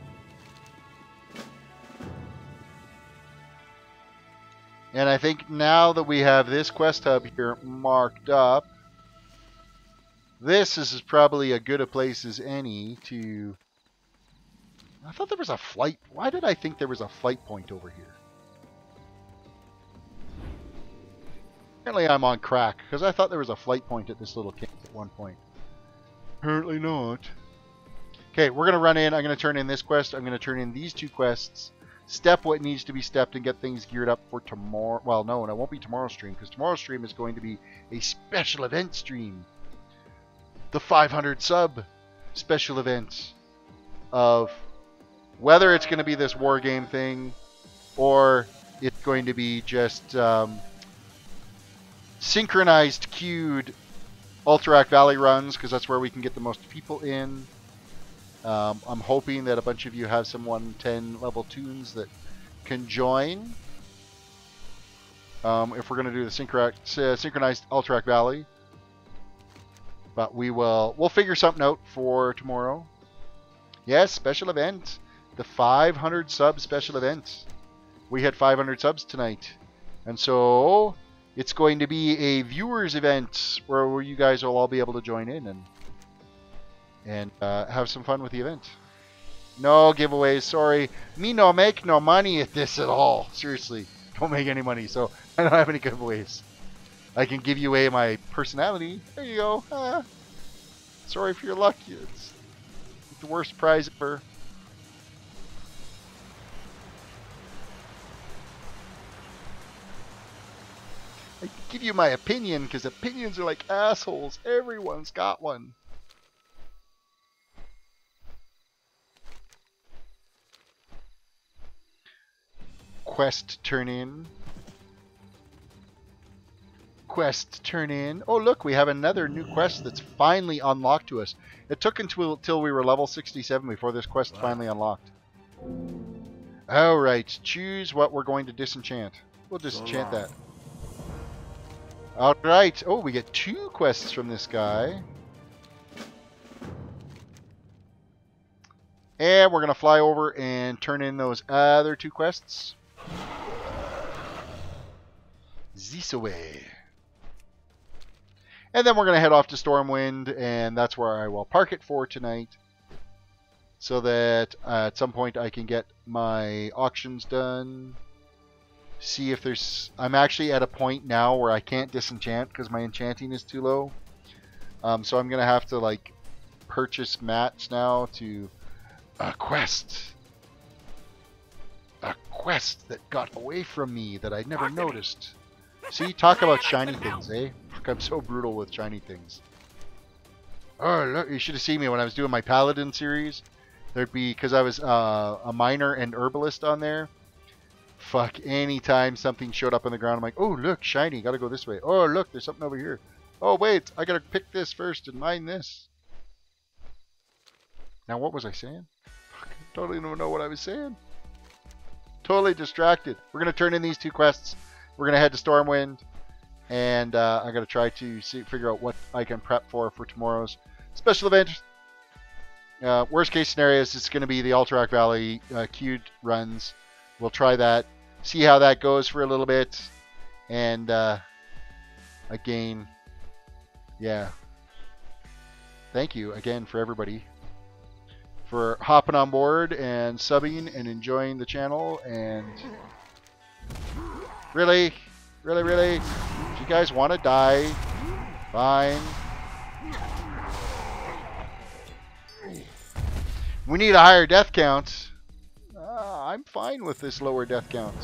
And I think now that we have this quest hub here marked up, this is probably as good a place as any to... I thought there was a flight... Why did I think there was a flight point over here? Apparently I'm on crack, because I thought there was a flight point at this little camp at one point. Apparently not. Okay, we're going to run in. I'm going to turn in this quest. I'm going to turn in these 2 quests. Step what needs to be stepped and get things geared up for tomorrow. Well, no, and it won't be tomorrow's stream, because tomorrow's stream is going to be a special event stream. The 500 sub special event of whether it's going to be this war game thing or it's going to be just synchronized queued Alterac Valley runs, because that's where we can get the most people in. I'm hoping that a bunch of you have some 110 level tunes that can join. If we're going to do the synchronized Alterac Valley. But we'll figure something out for tomorrow. Yes, special event. The 500 sub special event. We had 500 subs tonight. And so it's going to be a viewers event where you guys will all be able to join in and have some fun with the event. No giveaways, sorry. Me no make no money at this at all. Seriously, don't make any money, so I don't have any giveaways. I can give you away my personality. There you go. Sorry for your luck. It's the worst prize ever. I give you my opinion because opinions are like assholes. Everyone's got one. Quest turn in. Quest turn in. Oh look, we have another new quest that's finally unlocked to us. It took until we were level 67 before this quest finally unlocked. Alright, choose what we're going to disenchant. We'll disenchant that. Alright, oh, we get 2 quests from this guy. And we're going to fly over and turn in those other 2 quests. This away. And then we're going to head off to Stormwind, and that's where I will park it for tonight. So that at some point I can get my auctions done. See if there's... I'm actually at a point now where I can't disenchant because my enchanting is too low. So I'm going to have to like purchase mats now to... A quest. A quest that got away from me that I never noticed. See, talk about shiny things, eh? Fuck, I'm so brutal with shiny things. Oh, look, you should have seen me when I was doing my Paladin series. There'd be, because I was a miner and herbalist on there. Fuck, anytime something showed up on the ground, I'm like, oh, look, shiny, gotta go this way. Oh, look, there's something over here. Oh, wait, I gotta pick this first and mine this. Now, what was I saying? Fuck, I totally don't know what I was saying. Totally distracted. We're gonna turn in these 2 quests. We're going to head to Stormwind, and I'm going to try to figure out what I can prep for tomorrow's special event. Worst case scenario is it's going to be the Alterac Valley queued runs. We'll try that, see how that goes for a little bit, and again, yeah. Thank you again for everybody for hopping on board and subbing and enjoying the channel. And really, if you guys want to die, fine. We need a higher death count. I'm fine with this lower death count.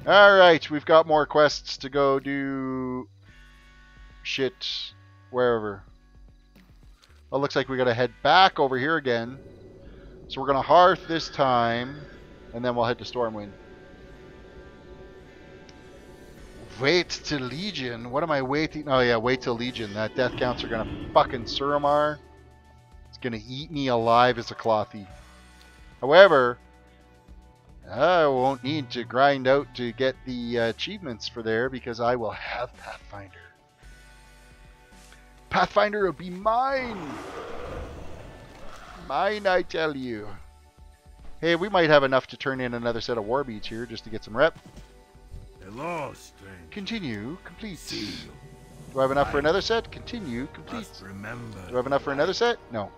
Alright, we've got more quests to go do shit wherever. Well, looks like we gotta head back over here again. So we're gonna hearth this time, and then we'll head to Stormwind. Wait till Legion. What am I waiting? Oh yeah, wait till Legion. That death counts are gonna fucking Suramar. It's gonna eat me alive as a clothy. However, I won't need to grind out to get the achievements for there because I will have Pathfinder. Pathfinder will be mine. Mine, I tell you. Hey, we might have enough to turn in another set of war beats here just to get some rep. Hello, stranger. Continue, complete. See you. Do I have enough for another set? Continue, complete. Must remember. Do I have enough for another set? No.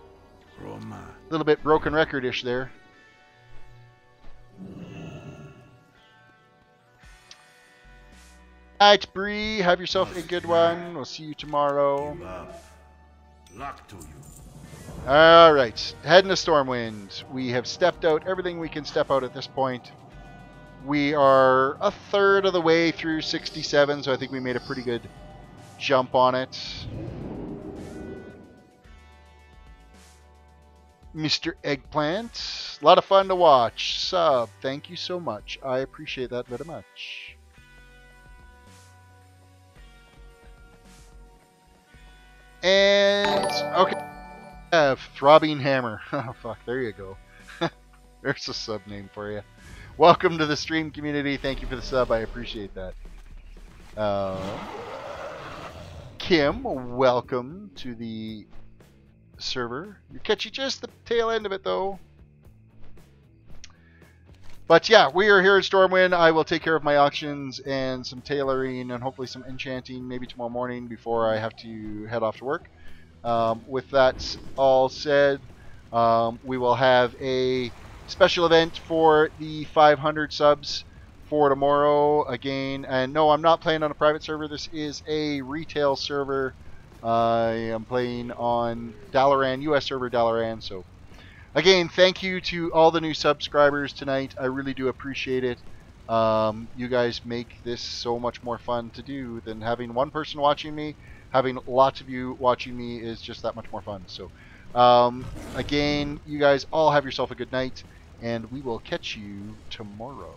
Roma. A little bit broken record-ish there. Alright, Bree, have yourself a good one. We'll see you tomorrow. Give up. Luck to you. Alright, heading to Stormwind. We have stepped out everything we can step out at this point. We are a third of the way through 67, so I think we made a pretty good jump on it. Mr. Eggplant, a lot of fun to watch. Sub, thank you so much. I appreciate that very much. And, okay, I have Throbbing Hammer. Oh, fuck, there you go. There's a sub name for you. Welcome to the stream community. Thank you for the sub. I appreciate that. Kim, welcome to the server. You're catching just the tail end of it, though. But yeah, we are here in Stormwind. I will take care of my auctions and some tailoring and hopefully some enchanting maybe tomorrow morning before I have to head off to work. With that all said, we will have a special event for the 500 subs for tomorrow again. And no, I'm not playing on a private server. This is a retail server. I am playing on Dalaran, US server Dalaran. So again, thank you to all the new subscribers tonight. I really do appreciate it. You guys make this so much more fun to do than having one person watching me. Having lots of you watching me is just that much more fun. So again, you guys all have yourself a good night, and we will catch you tomorrow.